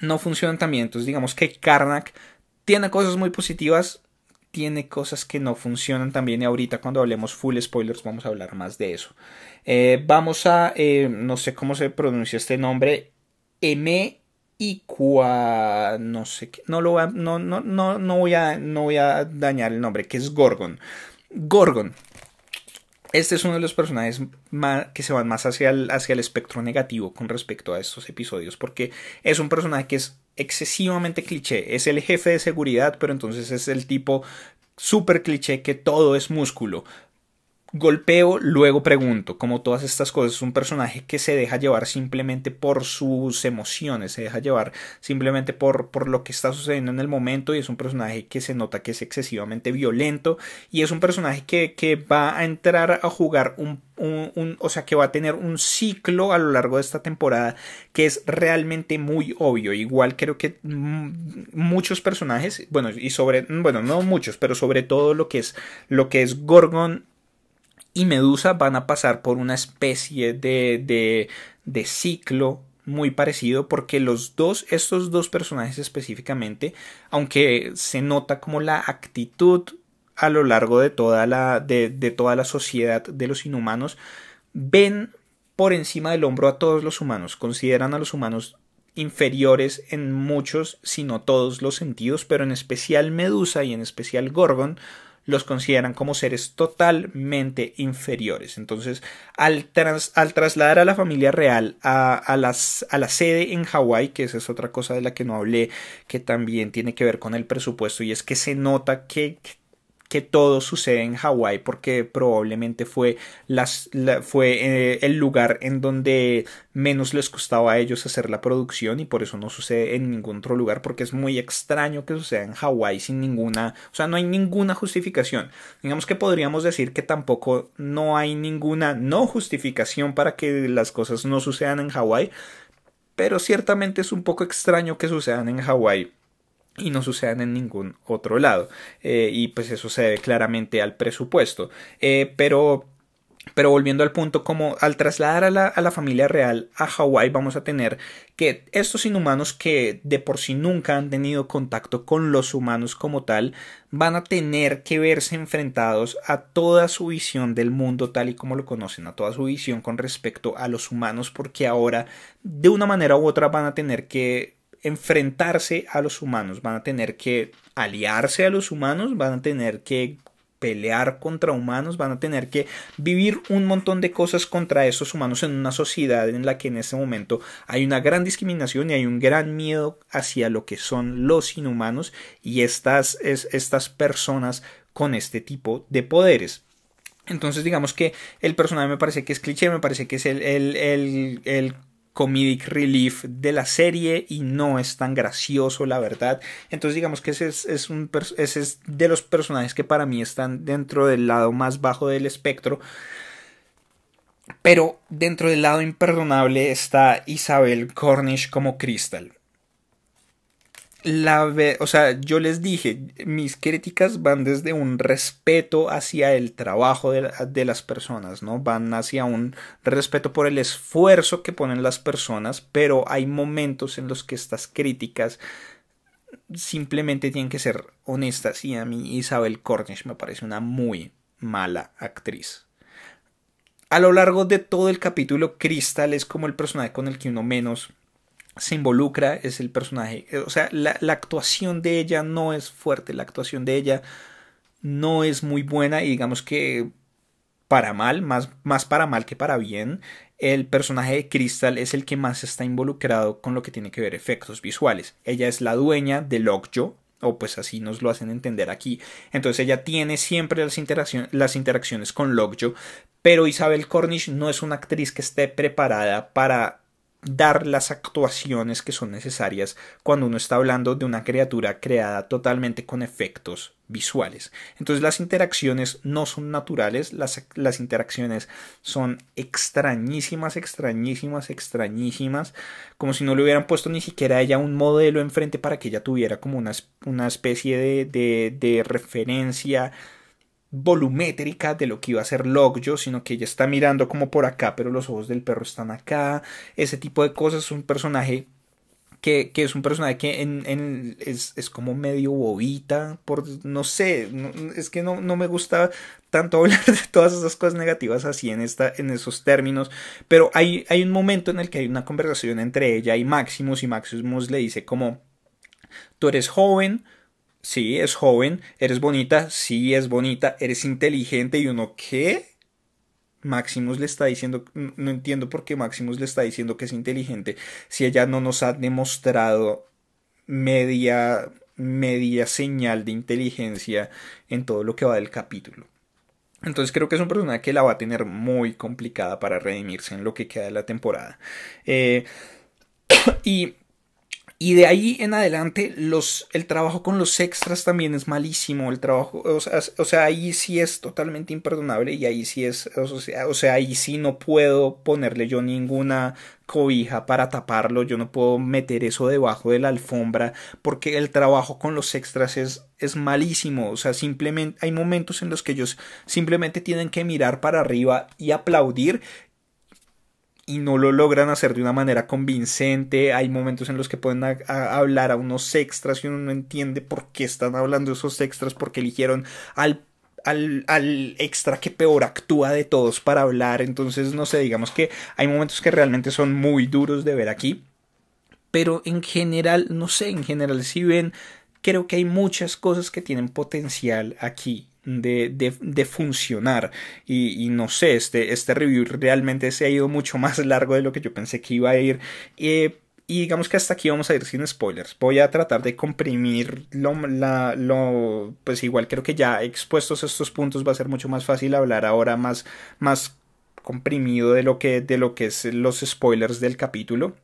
no funcionan tan bien. Entonces digamos que Karnak tiene cosas muy positivas, tiene cosas que no funcionan tan bien, y ahorita cuando hablemos full spoilers vamos a hablar más de eso. Vamos a, no sé cómo se pronuncia este nombre, no sé qué, no voy a dañar el nombre, que es Gorgon. Gorgon. Este es uno de los personajes que se van más hacia el espectro negativo con respecto a estos episodios, porque es un personaje que es excesivamente cliché. Es el jefe de seguridad, pero entonces es el tipo súper cliché que todo es músculo. Golpeo, luego pregunto, como todas estas cosas. Es un personaje que se deja llevar simplemente por sus emociones, se deja llevar simplemente por lo que está sucediendo en el momento, y es un personaje que se nota que es excesivamente violento, y es un personaje que va a entrar a jugar o sea, que va a tener un ciclo a lo largo de esta temporada que es realmente muy obvio. Igual creo que muchos personajes, bueno, no muchos, pero sobre todo lo que es Gorgon y Medusa van a pasar por una especie de ciclo muy parecido, porque estos dos personajes específicamente, aunque se nota como la actitud a lo largo de toda la sociedad de los inhumanos, ven por encima del hombro a todos los humanos, consideran a los humanos inferiores en muchos, si no todos los sentidos, pero en especial Medusa y en especial Gorgon los consideran como seres totalmente inferiores. Entonces, al trasladar a la familia real a la sede en Hawái, que esa es otra cosa de la que no hablé, que también tiene que ver con el presupuesto, y es que se nota que que todo sucede en Hawái porque probablemente fue, el lugar en donde menos les costaba a ellos hacer la producción y por eso no sucede en ningún otro lugar, porque es muy extraño que suceda en Hawái sin ninguna, o sea, no hay ninguna justificación. Digamos que podríamos decir que tampoco no hay ninguna no justificación para que las cosas no sucedan en Hawái, pero ciertamente es un poco extraño que sucedan en Hawái y no sucedan en ningún otro lado. Y pues eso se debe claramente al presupuesto. Pero volviendo al punto, como al trasladar a la familia real a Hawái, vamos a tener que estos inhumanos que de por sí nunca han tenido contacto con los humanos como tal, van a tener que verse enfrentados a toda su visión del mundo tal y como lo conocen, a toda su visión con respecto a los humanos, porque ahora de una manera u otra van a tener que enfrentarse a los humanos, van a tener que aliarse a los humanos, van a tener que pelear contra humanos, van a tener que vivir un montón de cosas contra esos humanos en una sociedad en la que en este momento hay una gran discriminación y hay un gran miedo hacia lo que son los inhumanos y estas personas con este tipo de poderes. Entonces digamos que el personaje me parece que es cliché, me parece que es el comedic relief de la serie y no es tan gracioso, la verdad. Entonces digamos que ese es de los personajes que para mí están dentro del lado más bajo del espectro. Pero dentro del lado imperdonable está Isabel Cornish como Crystal. O sea, yo les dije, mis críticas van desde un respeto hacia el trabajo de las personas, ¿no? Van hacia un respeto por el esfuerzo que ponen las personas, pero hay momentos en los que estas críticas simplemente tienen que ser honestas y a mí Isabel Cornish me parece una muy mala actriz. A lo largo de todo el capítulo, Crystal es como el personaje con el que uno menos se involucra, es el personaje, o sea, la actuación de ella no es fuerte, la actuación de ella no es muy buena y digamos que para mal, más para mal que para bien, el personaje de Crystal es el que más está involucrado con lo que tiene que ver efectos visuales. Ella es la dueña de Lockjaw, o pues así nos lo hacen entender aquí. Entonces ella tiene siempre las interacciones con Lockjaw, pero Isabel Cornish no es una actriz que esté preparada para dar las actuaciones que son necesarias cuando uno está hablando de una criatura creada totalmente con efectos visuales. Entonces las interacciones no son naturales, las interacciones son extrañísimas, como si no le hubieran puesto ni siquiera a ella un modelo enfrente para que ella tuviera como una especie de referencia volumétrica de lo que iba a ser Lockjaw, sino que ella está mirando como por acá, pero los ojos del perro están acá. Ese tipo de cosas. Es un personaje que es un personaje que es como medio bobita, no sé, es que no me gusta tanto hablar de todas esas cosas negativas así en esos términos, pero hay un momento en el que hay una conversación entre ella y Maximus le dice como, tú eres joven. Sí, es joven. ¿Eres bonita? Sí, es bonita. ¿Eres inteligente? Y uno, ¿qué? Maximus le está diciendo, no entiendo por qué Maximus le está diciendo que es inteligente si ella no nos ha demostrado media señal de inteligencia en todo lo que va del capítulo. Entonces creo que es un personaje que la va a tener muy complicada para redimirse en lo que queda de la temporada. Y de ahí en adelante el trabajo con los extras también es malísimo. El trabajo, o sea, ahí sí es totalmente imperdonable y ahí sí es, o sea, ahí sí no puedo ponerle yo ninguna cobija para taparlo. Yo no puedo meter eso debajo de la alfombra porque el trabajo con los extras es malísimo. O sea, simplemente hay momentos en los que ellos simplemente tienen que mirar para arriba y aplaudir y no lo logran hacer de una manera convincente. Hay momentos en los que pueden hablar a unos extras y uno no entiende por qué están hablando esos extras, porque eligieron al extra que peor actúa de todos para hablar. Entonces, no sé, digamos que hay momentos que realmente son muy duros de ver aquí, pero en general, no sé, en general si ven, creo que hay muchas cosas que tienen potencial aquí de funcionar y no sé, este review realmente se ha ido mucho más largo de lo que yo pensé que iba a ir, Y digamos que hasta aquí vamos a ir sin spoilers. Voy a tratar de comprimir pues igual creo que ya expuestos a estos puntos va a ser mucho más fácil hablar ahora más comprimido de lo que es los spoilers del capítulo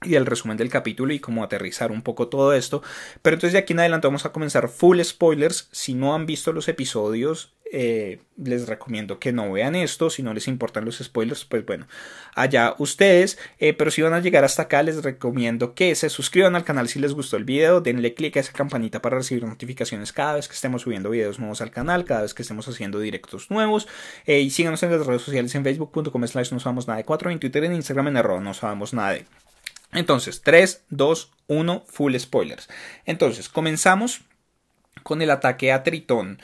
y el resumen del capítulo y cómo aterrizar un poco todo esto. Pero entonces de aquí en adelante vamos a comenzar full spoilers. Si no han visto los episodios, les recomiendo que no vean esto. Si no les importan los spoilers, pues bueno, allá ustedes. Pero si van a llegar hasta acá, les recomiendo que se suscriban al canal si les gustó el video. Denle click a esa campanita para recibir notificaciones cada vez que estemos subiendo videos nuevos al canal, cada vez que estemos haciendo directos nuevos. Y síganos en las redes sociales en facebook.com/nosabamosnade4, en Twitter, en Instagram en @nosabamosnade. Entonces, 3, 2, 1, full spoilers. Entonces, comenzamos con el ataque a Tritón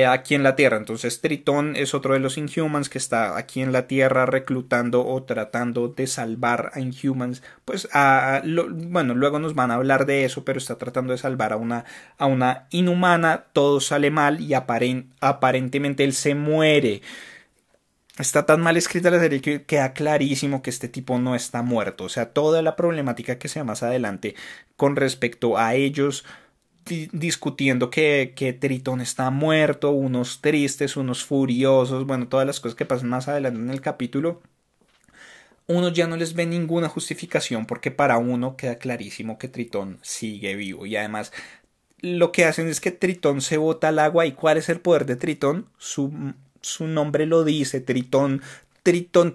aquí en la Tierra. Entonces, Tritón es otro de los Inhumans que está aquí en la Tierra reclutando o tratando de salvar a Inhumans. Pues, bueno, luego nos van a hablar de eso, pero está tratando de salvar a una inhumana. Todo sale mal y aparentemente él se muere. Está tan mal escrita la serie que queda clarísimo que este tipo no está muerto. O sea, toda la problemática que sea más adelante con respecto a ellos discutiendo que Tritón está muerto, unos tristes, unos furiosos, bueno, todas las cosas que pasan más adelante en el capítulo, uno ya no les ve ninguna justificación porque para uno queda clarísimo que Tritón sigue vivo. Y además lo que hacen es que Tritón se bota al agua. ¿Y cuál es el poder de Tritón? Su nombre lo dice, Tritón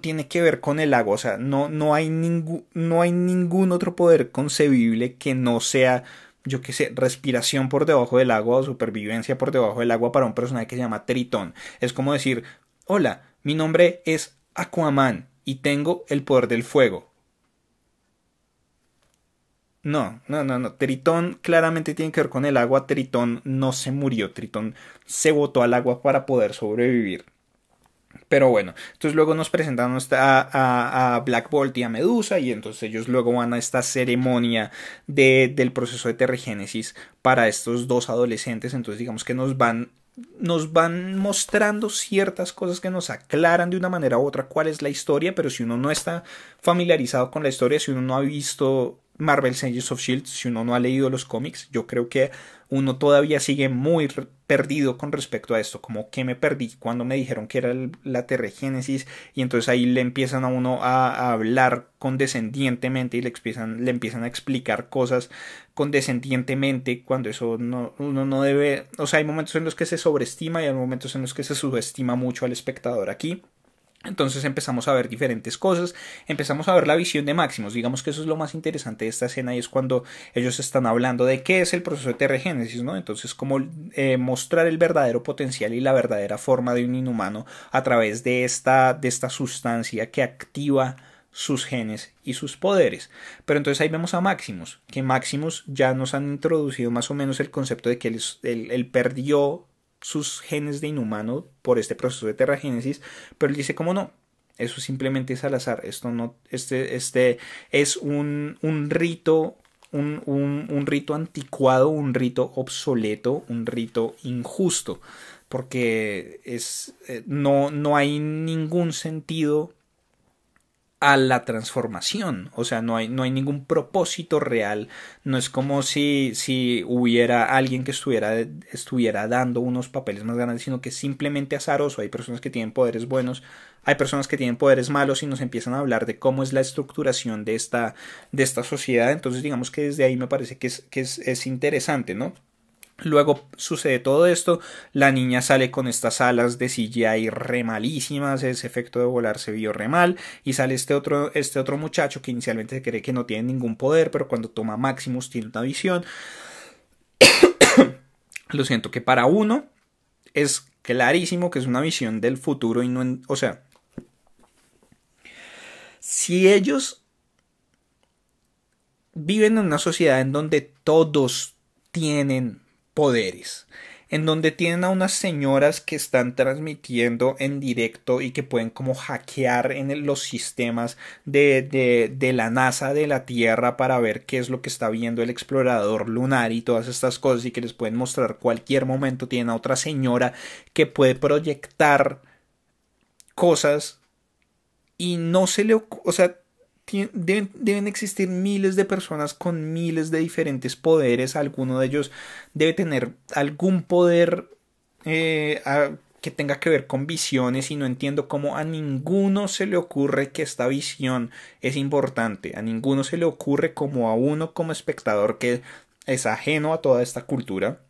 tiene que ver con el agua, o sea, no hay ningún otro poder concebible que no sea, yo qué sé, respiración por debajo del agua o supervivencia por debajo del agua para un personaje que se llama Tritón. Es como decir, hola, mi nombre es Aquaman y tengo el poder del fuego. No. Tritón claramente tiene que ver con el agua. Tritón no se murió. Tritón se botó al agua para poder sobrevivir. Pero bueno, entonces luego nos presentan a Black Bolt y a Medusa. Y entonces ellos luego van a esta ceremonia del proceso de terragénesis para estos dos adolescentes. Entonces digamos que nos van mostrando ciertas cosas que nos aclaran de una manera u otra cuál es la historia, pero si uno no está familiarizado con la historia, si uno no ha visto Marvel's Agents of S.H.I.E.L.D., si uno no ha leído los cómics, yo creo que uno todavía sigue muy perdido con respecto a esto, como que me perdí cuando me dijeron que era la terragénesis, y entonces ahí le empiezan a uno a hablar condescendientemente y le empiezan a explicar cosas condescendientemente cuando eso uno no debe, o sea, hay momentos en los que se sobreestima y hay momentos en los que se subestima mucho al espectador aquí. Entonces empezamos a ver diferentes cosas, empezamos a ver la visión de Maximus. Digamos que eso es lo más interesante de esta escena, y es cuando ellos están hablando de qué es el proceso de terragénesis, ¿no? Entonces como mostrar el verdadero potencial y la verdadera forma de un inhumano a través de esta sustancia que activa sus genes y sus poderes. Pero entonces ahí vemos a Maximus, que Maximus ya nos han introducido más o menos el concepto de que él perdió sus genes de inhumano por este proceso de terragénesis, pero él dice como no, eso simplemente es al azar, esto no, este es un rito, un rito anticuado, un rito obsoleto, un rito injusto, porque no hay ningún sentido a la transformación, o sea, no hay ningún propósito real. No es como si hubiera alguien que estuviera dando unos papeles más grandes, sino que es simplemente azaroso. Hay personas que tienen poderes buenos, hay personas que tienen poderes malos, y nos empiezan a hablar de cómo es la estructuración de esta sociedad. Entonces digamos que desde ahí me parece que es interesante, ¿no? Luego sucede todo esto, la niña sale con estas alas de CGI re malísimas, ese efecto de volar se vio re mal, y sale este otro muchacho que inicialmente se cree que no tiene ningún poder, pero cuando toma Maximus tiene una visión. Lo siento, que para uno es clarísimo que es una visión del futuro y no, o sea, si ellos viven en una sociedad en donde todos tienen poderes, en donde tienen a unas señoras que están transmitiendo en directo y que pueden como hackear en los sistemas de la NASA de la Tierra para ver qué es lo que está viendo el explorador lunar y todas estas cosas, y que les pueden mostrar cualquier momento. Tienen a otra señora que puede proyectar cosas y no se le, o sea, deben existir miles de personas con miles de diferentes poderes. Alguno de ellos debe tener algún poder que tenga que ver con visiones, y no entiendo cómo a ninguno se le ocurre que esta visión es importante. A ninguno se le ocurre, como a uno como espectador que es ajeno a toda esta cultura,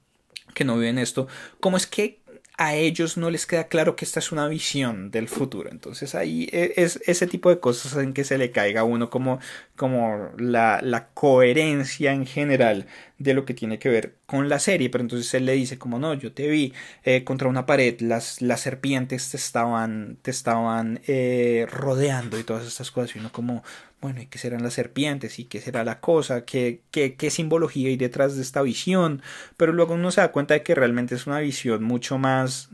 que no vive en esto, cómo es que a ellos no les queda claro que esta es una visión del futuro. Entonces ahí es ese tipo de cosas en que se le caiga a uno como la coherencia en general de lo que tiene que ver con la serie. Pero entonces él le dice como no, yo te vi contra una pared, las serpientes te estaban rodeando y todas estas cosas, y uno como bueno, ¿y qué serán las serpientes? ¿Y qué será la cosa? ¿Qué simbología hay detrás de esta visión? Pero luego uno se da cuenta de que realmente es una visión mucho más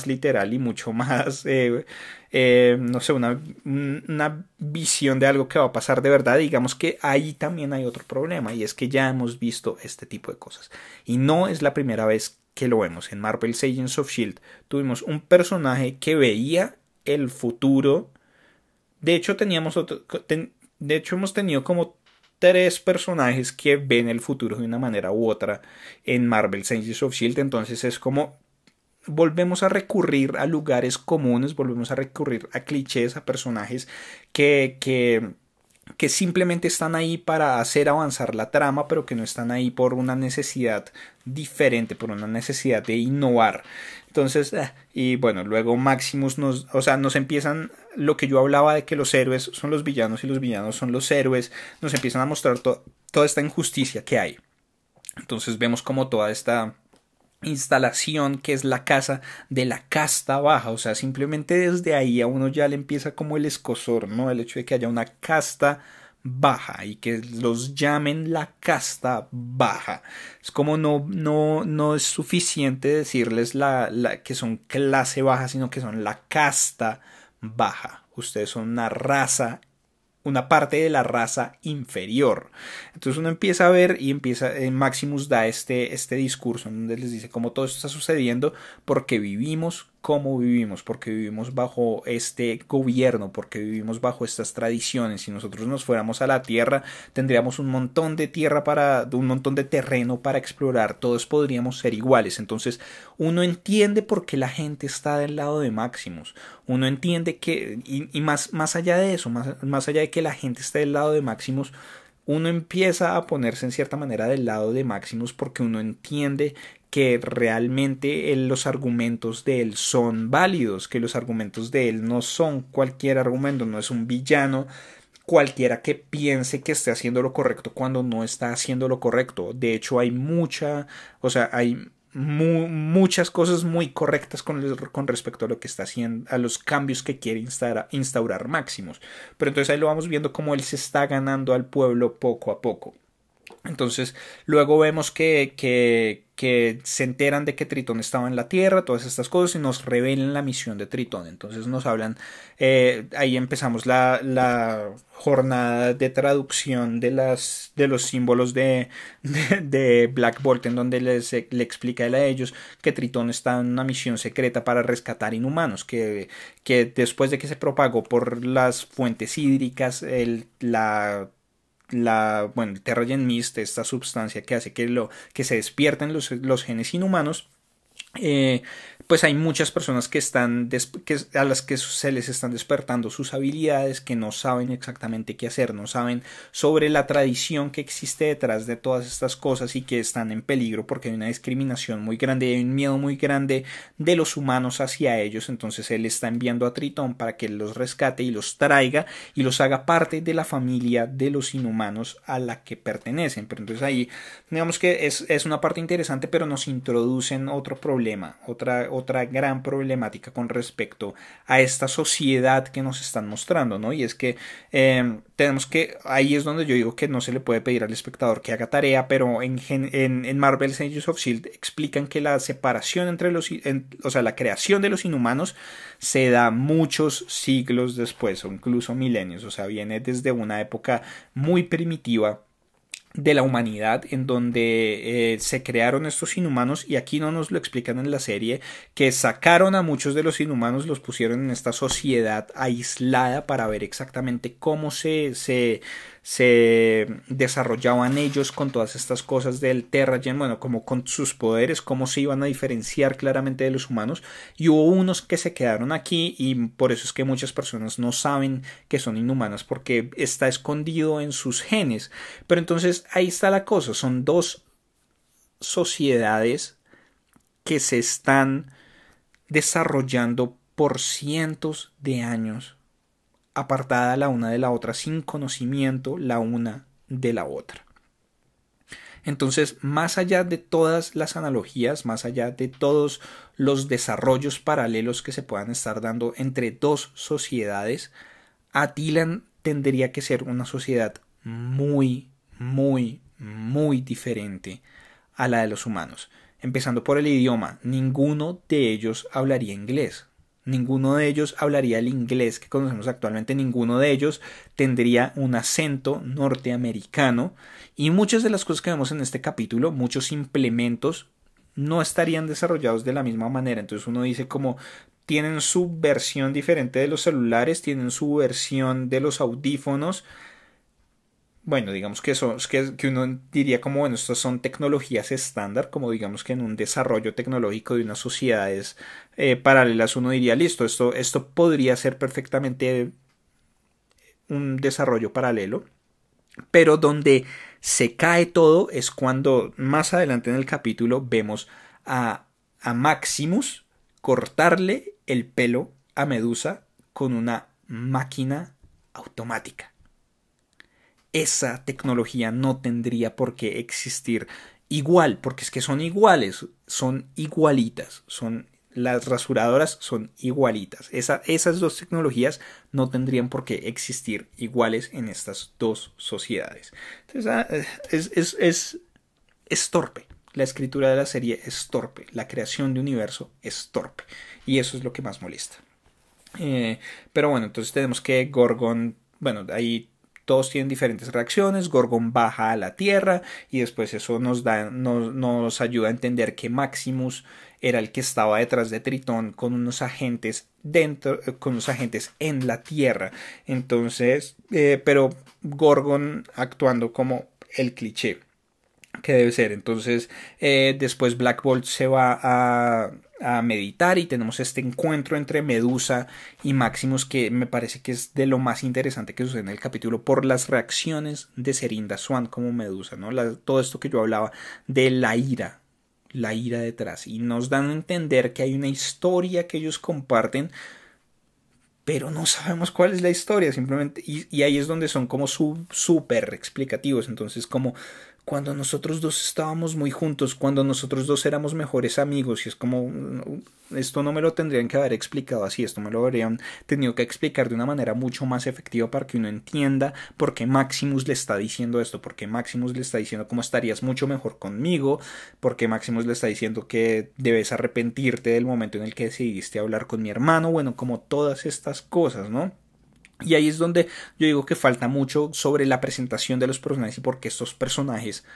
literal y mucho más, no sé, una visión de algo que va a pasar de verdad. Digamos que ahí también hay otro problema, y es que ya hemos visto este tipo de cosas. Y no es la primera vez que lo vemos. En Marvel's Agents of S.H.I.E.L.D. tuvimos un personaje que veía el futuro. De hecho, hemos tenido como 3 personajes que ven el futuro de una manera u otra en Marvel's Agents of S.H.I.E.L.D. Entonces es como volvemos a recurrir a lugares comunes, volvemos a recurrir a clichés, a personajes que simplemente están ahí para hacer avanzar la trama, pero que no están ahí por una necesidad diferente, por una necesidad de innovar. Entonces, y bueno, luego Maximus nos empiezan lo que yo hablaba de que los héroes son los villanos y los villanos son los héroes, nos empiezan a mostrar toda esta injusticia que hay. Entonces vemos como toda esta instalación que es la casa de la casta baja, o sea, simplemente desde ahí a uno ya le empieza como el escozor, ¿no? El hecho de que haya una casta baja y que los llamen la casta baja. Es como no es suficiente decirles que son clase baja, sino que son la casta baja. Ustedes son una parte de la raza inferior. Entonces uno empieza a ver y Maximus da este discurso en donde les dice cómo todo esto está sucediendo porque vivimos como vivimos, porque vivimos bajo este gobierno, porque vivimos bajo estas tradiciones. Si nosotros nos fuéramos a la Tierra, tendríamos un montón de un montón de terreno para explorar, todos podríamos ser iguales. Entonces uno entiende por qué la gente está del lado de Maximus, uno entiende que, y más allá de eso, más allá de que la gente esté del lado de Maximus, uno empieza a ponerse en cierta manera del lado de Maximus porque uno entiende que realmente los argumentos de él son válidos, que los argumentos de él no son cualquier argumento, no es un villano cualquiera que piense que esté haciendo lo correcto cuando no está haciendo lo correcto. De hecho hay muchas cosas muy correctas con respecto a lo que está haciendo, a los cambios que quiere instaurar Maximus. Pero entonces ahí lo vamos viendo como él se está ganando al pueblo poco a poco. Entonces luego vemos que se enteran de que Tritón estaba en la Tierra, todas estas cosas, y nos revelan la misión de Tritón. Entonces nos hablan, ahí empezamos la jornada de traducción de los símbolos de Black Bolt, en donde le explica a ellos que Tritón está en una misión secreta para rescatar inhumanos, que después de que se propagó por las fuentes hídricas, el Terrigen Mist, esta sustancia que hace que se despierten los genes inhumanos, pues hay muchas personas a las que se les están despertando sus habilidades, que no saben exactamente qué hacer, no saben sobre la tradición que existe detrás de todas estas cosas y que están en peligro porque hay una discriminación muy grande y hay un miedo muy grande de los humanos hacia ellos. Entonces él está enviando a Tritón para que los rescate y los traiga y los haga parte de la familia de los inhumanos a la que pertenecen. Pero entonces ahí digamos que es una parte interesante, pero nos introducen otro problema, otra gran problemática con respecto a esta sociedad que nos están mostrando, ¿no? Y es que ahí es donde yo digo que no se le puede pedir al espectador que haga tarea, pero en Marvel's Agents of S.H.I.E.L.D. explican que la separación entre la creación de los inhumanos se da muchos siglos después, o incluso milenios, o sea, viene desde una época muy primitiva de la humanidad en donde se crearon estos inhumanos, y aquí no nos lo explican en la serie, que sacaron a muchos de los inhumanos, los pusieron en esta sociedad aislada para ver exactamente cómo se desarrollaban ellos con todas estas cosas del Terragen, bueno, como con sus poderes, cómo se iban a diferenciar claramente de los humanos, y hubo unos que se quedaron aquí y por eso es que muchas personas no saben que son inhumanas, porque está escondido en sus genes. Pero entonces ahí está la cosa, son dos sociedades que se están desarrollando por cientos de años, apartada la una de la otra, sin conocimiento la una de la otra. Entonces, más allá de todas las analogías, más allá de todos los desarrollos paralelos que se puedan estar dando entre dos sociedades, Attilan tendría que ser una sociedad muy, muy, muy diferente a la de los humanos. Empezando por el idioma, ninguno de ellos hablaría inglés. Ninguno de ellos hablaría el inglés que conocemos actualmente, ninguno de ellos tendría un acento norteamericano, y muchas de las cosas que vemos en este capítulo, muchos implementos no estarían desarrollados de la misma manera. Entonces uno dice como tienen su versión diferente de los celulares, tienen su versión de los audífonos. Bueno, digamos que eso, que uno diría como, bueno, estas son tecnologías estándar, como digamos que en un desarrollo tecnológico de unas sociedades paralelas uno diría, listo, esto podría ser perfectamente un desarrollo paralelo, pero donde se cae todo es cuando más adelante en el capítulo vemos a Maximus cortarle el pelo a Medusa con una máquina automática. Esa tecnología no tendría por qué existir igual, porque es que son iguales, son igualitas, las rasuradoras son igualitas. Esas dos tecnologías no tendrían por qué existir iguales en estas dos sociedades. Entonces, es torpe. La escritura de la serie es torpe. La creación de universo es torpe. Y eso es lo que más molesta. Pero bueno, entonces tenemos que Gorgon, bueno, ahí todos tienen diferentes reacciones. Gorgon baja a la Tierra y después eso nos ayuda a entender que Maximus era el que estaba detrás de Tritón con unos agentes con unos agentes en la Tierra. Entonces, pero Gorgon actuando como el cliché que debe ser. Entonces, después Black Bolt se va a meditar y tenemos este encuentro entre Medusa y Maximus que me parece que es de lo más interesante que sucede en el capítulo por las reacciones de Serinda Swan como Medusa, ¿no? Todo esto que yo hablaba de la ira detrás, y nos dan a entender que hay una historia que ellos comparten, pero no sabemos cuál es la historia, simplemente, y ahí es donde son como súper explicativos. Entonces, como cuando nosotros dos estábamos muy juntos, cuando nosotros dos éramos mejores amigos, y es como, esto no me lo tendrían que haber explicado así, esto me lo habrían tenido que explicar de una manera mucho más efectiva para que uno entienda por qué Maximus le está diciendo esto, por qué Maximus le está diciendo cómo estarías mucho mejor conmigo, por qué Maximus le está diciendo que debes arrepentirte del momento en el que decidiste hablar con mi hermano, bueno, como todas estas cosas, ¿no? Y ahí es donde yo digo que falta mucho sobre la presentación de los personajes y por qué estos personajes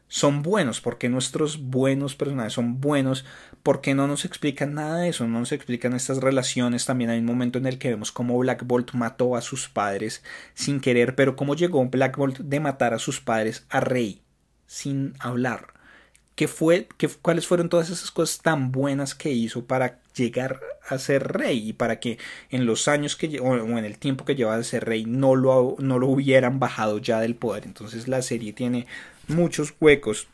son buenos, porque nuestros buenos personajes son buenos, porque no nos explican nada de eso, no nos explican estas relaciones. También hay un momento en el que vemos cómo Black Bolt mató a sus padres sin querer, pero cómo llegó Black Bolt de matar a sus padres a Rey sin hablar. ¿Cuáles fueron todas esas cosas tan buenas que hizo para llegar a ser rey y para que en los años o en el tiempo que lleva de ser rey no lo hubieran bajado ya del poder? Entonces la serie tiene muchos huecos.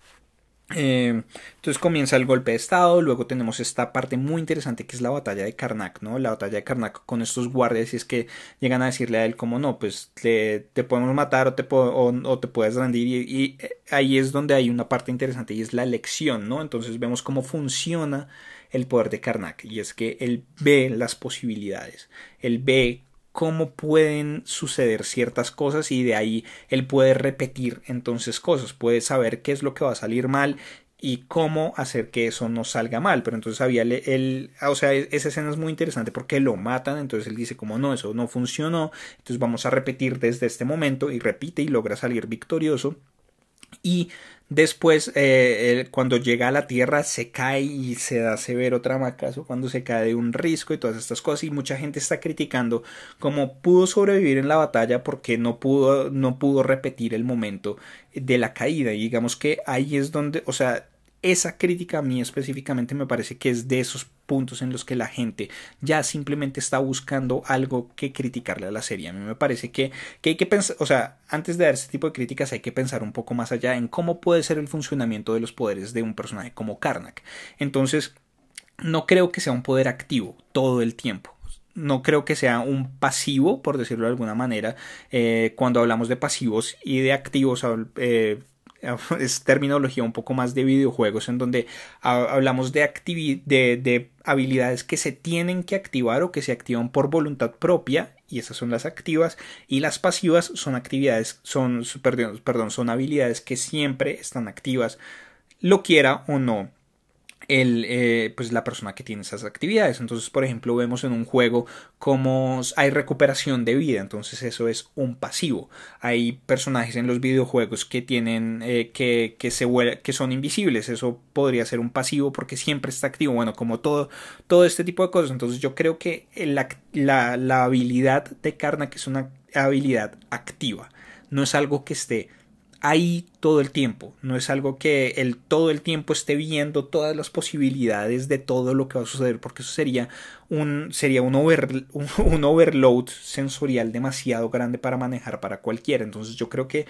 Entonces comienza el golpe de estado, luego tenemos esta parte muy interesante que es la batalla de Karnak, ¿no? La batalla de Karnak con estos guardias, y es que llegan a decirle a él como no, pues te podemos matar o te puedes rendir, y ahí es donde hay una parte interesante y es la elección, ¿no? Entonces vemos cómo funciona el poder de Karnak, y es que él ve las posibilidades, él ve cómo pueden suceder ciertas cosas y de ahí él puede repetir entonces cosas, puede saber qué es lo que va a salir mal y cómo hacer que eso no salga mal. Pero entonces o sea, esa escena es muy interesante porque lo matan, entonces él dice como no, eso no funcionó, entonces vamos a repetir desde este momento, y repite y logra salir victorioso. Y después, cuando llega a la Tierra, se cae y se da severo tramacazo cuando se cae de un risco y todas estas cosas. Y mucha gente está criticando cómo pudo sobrevivir en la batalla porque no pudo repetir el momento de la caída. Y digamos que ahí es donde, o sea, esa crítica a mí específicamente me parece que es de esos puntos en los que la gente ya simplemente está buscando algo que criticarle a la serie. A mí me parece que hay que pensar, o sea, antes de dar este tipo de críticas hay que pensar un poco más allá en cómo puede ser el funcionamiento de los poderes de un personaje como Karnak. Entonces, no creo que sea un poder activo todo el tiempo. No creo que sea un pasivo, por decirlo de alguna manera. Cuando hablamos de pasivos y de activos, es terminología un poco más de videojuegos en donde hablamos de habilidades que se tienen que activar o que se activan por voluntad propia, y esas son las activas, y las pasivas son son habilidades que siempre están activas, lo quiera o no pues la persona que tiene esas actividades. Entonces, por ejemplo, vemos en un juego como hay recuperación de vida, entonces eso es un pasivo. Hay personajes en los videojuegos que tienen que son invisibles, eso podría ser un pasivo porque siempre está activo. Bueno, como todo este tipo de cosas. Entonces yo creo que la habilidad de Karnak es una habilidad activa, no es algo que esté ahí todo el tiempo, no es algo que él todo el tiempo esté viendo todas las posibilidades de todo lo que va a suceder, porque eso sería un overload sensorial demasiado grande para manejar para cualquiera. Entonces yo creo que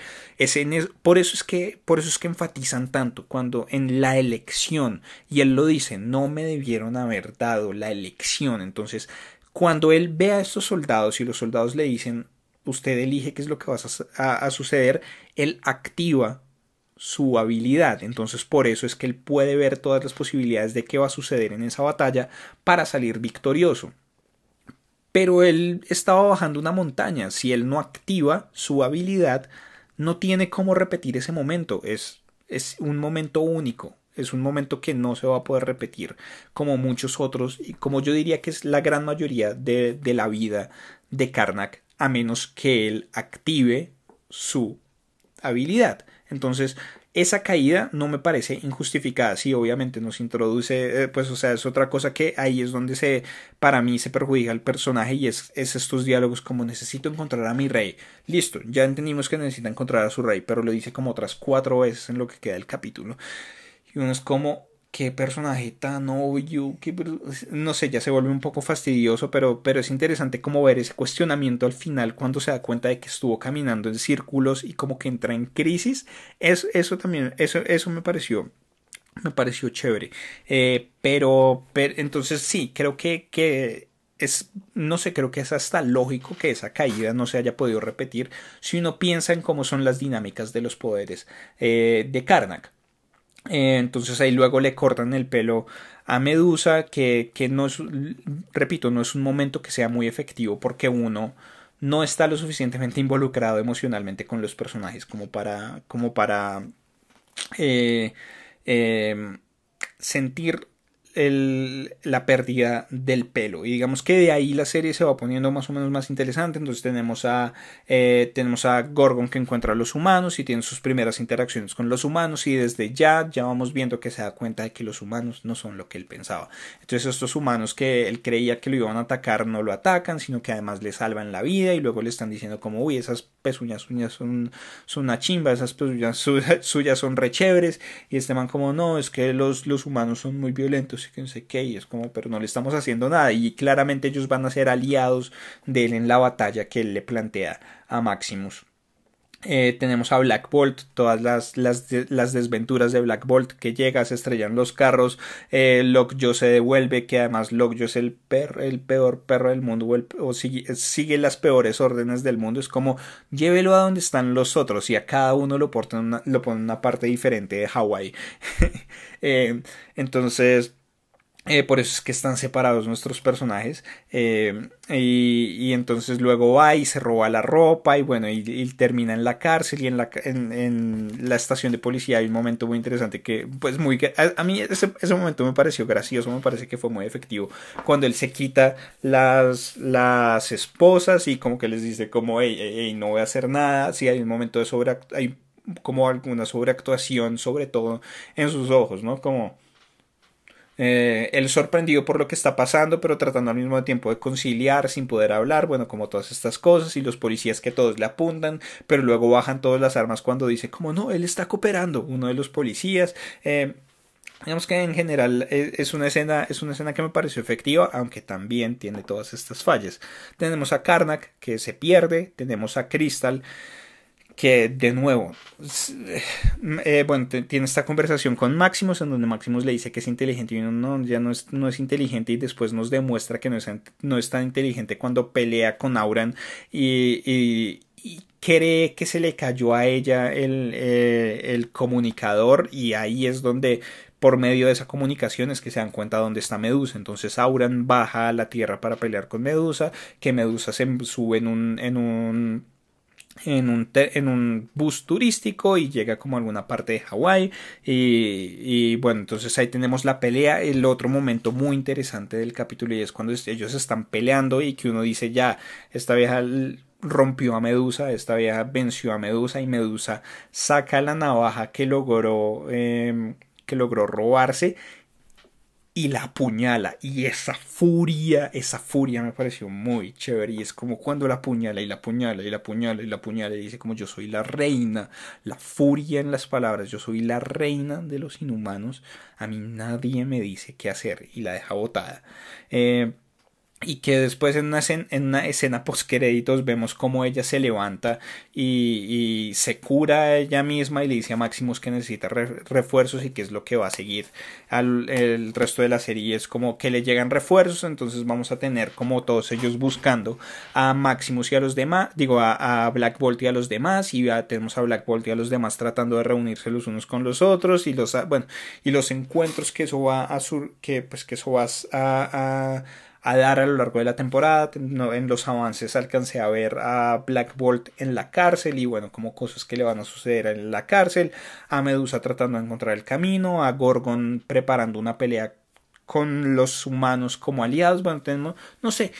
por eso es que enfatizan tanto cuando en la elección, y él lo dice, no me debieron haber dado la elección. Entonces cuando él ve a estos soldados y los soldados le dicen usted elige qué es lo que va a suceder, él activa su habilidad. Entonces por eso es que él puede ver todas las posibilidades de qué va a suceder en esa batalla para salir victorioso. Pero él estaba bajando una montaña. Si él no activa su habilidad, no tiene cómo repetir ese momento. Es un momento único. Es un momento que no se va a poder repetir como muchos otros y como yo diría que es la gran mayoría de la vida de Karnak, a menos que él active su habilidad. Entonces, esa caída no me parece injustificada. Sí, obviamente nos introduce, pues, o sea, es otra cosa que ahí es donde para mí se perjudica el personaje y es estos diálogos como necesito encontrar a mi rey. Listo, ya entendimos que necesita encontrar a su rey, pero lo dice como otras 4 veces en lo que queda del capítulo. Y uno es como, qué personaje tan obvio, no sé, ya se vuelve un poco fastidioso, pero es interesante como ver ese cuestionamiento al final cuando se da cuenta de que estuvo caminando en círculos y como que entra en crisis. Eso también, eso me pareció chévere. Pero entonces sí, creo que no sé, creo que es hasta lógico que esa caída no se haya podido repetir si uno piensa en cómo son las dinámicas de los poderes de Karnak. Entonces ahí luego le cortan el pelo a Medusa, que no es, repito, no es un momento que sea muy efectivo porque uno no está lo suficientemente involucrado emocionalmente con los personajes como para eh, eh, sentir la pérdida del pelo. Y digamos que de ahí la serie se va poniendo más o menos más interesante. Entonces tenemos a Gorgon que encuentra a los humanos y tiene sus primeras interacciones con los humanos, y desde ya vamos viendo que se da cuenta de que los humanos no son lo que él pensaba. Entonces estos humanos que él creía que lo iban a atacar no lo atacan, sino que además le salvan la vida y luego le están diciendo como uy, esas pezuñas son una chimba, esas pezuñas suyas son re chéveres, y este man como no, es que los humanos son muy violentos y que no sé qué, y es como pero no le estamos haciendo nada, y claramente ellos van a ser aliados de él en la batalla que él le plantea a Maximus. Tenemos a Black Bolt, todas las desventuras de Black Bolt, que llega, se estrellan los carros, Lockjaw se devuelve, que además Lockjaw es el peor perro del mundo, o sigue las peores órdenes del mundo. Es como llévelo a donde están los otros, y a cada uno lo pone en una parte diferente de Hawái. Entonces por eso es que están separados nuestros personajes, y entonces luego va y se roba la ropa y bueno, y termina en la cárcel, y en la estación de policía hay un momento muy interesante que pues a mí ese momento me pareció gracioso, me parece que fue muy efectivo cuando él se quita las esposas y como que les dice como hey, no voy a hacer nada. Sí, hay un momento de como alguna sobreactuación, sobre todo en sus ojos, ¿no? Como él sorprendido por lo que está pasando, pero tratando al mismo tiempo de conciliar sin poder hablar, bueno, como todas estas cosas, y los policías que todos le apuntan, pero luego bajan todas las armas cuando dice como no, él está cooperando, uno de los policías. Digamos que en general es una escena que me pareció efectiva, aunque también tiene todas estas fallas. Tenemos a Karnak que se pierde, tenemos a Crystal que de nuevo, bueno, tiene esta conversación con Maximus en donde Maximus le dice que es inteligente y uno no, ya no es inteligente, y después nos demuestra que no es tan inteligente cuando pelea con Auran y cree que se le cayó a ella el comunicador, y ahí es donde por medio de esa comunicación es que se dan cuenta dónde está Medusa. Entonces Auran baja a la tierra para pelear con Medusa, que Medusa se sube en un bus turístico y llega como a alguna parte de Hawái y bueno, entonces ahí tenemos la pelea. El otro momento muy interesante del capítulo y es cuando ellos están peleando y que uno dice ya, esta vieja rompió a Medusa, esta vieja venció a Medusa y Medusa saca la navaja que logró robarse y la apuñala, y esa furia me pareció muy chévere, y es como cuando la apuñala y la apuñala y la apuñala y la apuñala y dice como yo soy la reina, la furia en las palabras, yo soy la reina de los inhumanos, a mí nadie me dice qué hacer, y la deja botada. Y que después en una escena post créditos vemos cómo ella se levanta y se cura a ella misma y le dice a Maximus que necesita refuerzos y que es lo que va a seguir el resto de la serie. Es como que le llegan refuerzos, entonces vamos a tener como todos ellos buscando a Maximus y a los demás, digo a Black Bolt y a los demás, y ya tenemos a Black Bolt y a los demás tratando de reunirse los unos con los otros y los encuentros que eso va a dar a lo largo de la temporada. En los avances alcancé a ver a Black Bolt en la cárcel y bueno, como cosas que le van a suceder en la cárcel, a Medusa tratando de encontrar el camino, a Gorgon preparando una pelea con los humanos como aliados. Bueno, tenemos, no sé,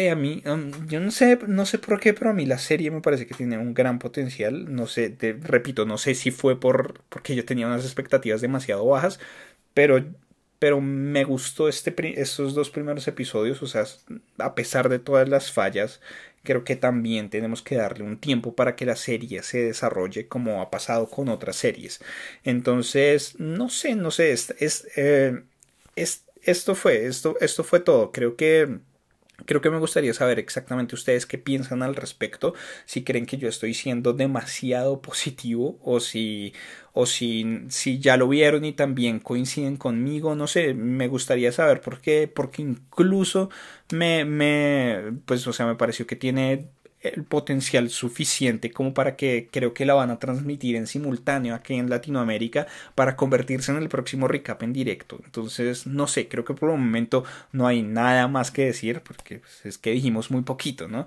a mí, yo no sé por qué, pero a mí la serie me parece que tiene un gran potencial. No sé, repito, no sé si fue porque yo tenía unas expectativas demasiado bajas, pero me gustó estos dos primeros episodios, o sea, a pesar de todas las fallas, creo que también tenemos que darle un tiempo para que la serie se desarrolle como ha pasado con otras series. Entonces, no sé, esto fue todo. Creo que me gustaría saber exactamente ustedes qué piensan al respecto, si creen que yo estoy siendo demasiado positivo si ya lo vieron y también coinciden conmigo, no sé, me gustaría saber porque incluso pues, o sea, me pareció que tiene el potencial suficiente como para que creo que la van a transmitir en simultáneo aquí en Latinoamérica para convertirse en el próximo recap en directo. Entonces, no sé, creo que por el momento no hay nada más que decir porque pues, es que dijimos muy poquito, ¿no?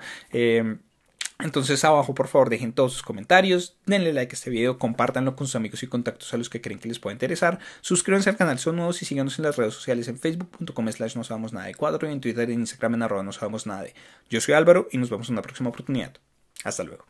Entonces abajo por favor dejen todos sus comentarios, denle like a este video, compártanlo con sus amigos y contactos a los que creen que les pueda interesar, suscríbanse al canal si son nuevos y síganos en las redes sociales en facebook.com/no sabemos nada de cuadro y en Twitter e Instagram en @no sabemos nada de. Yo soy Álvaro y nos vemos en una próxima oportunidad. Hasta luego.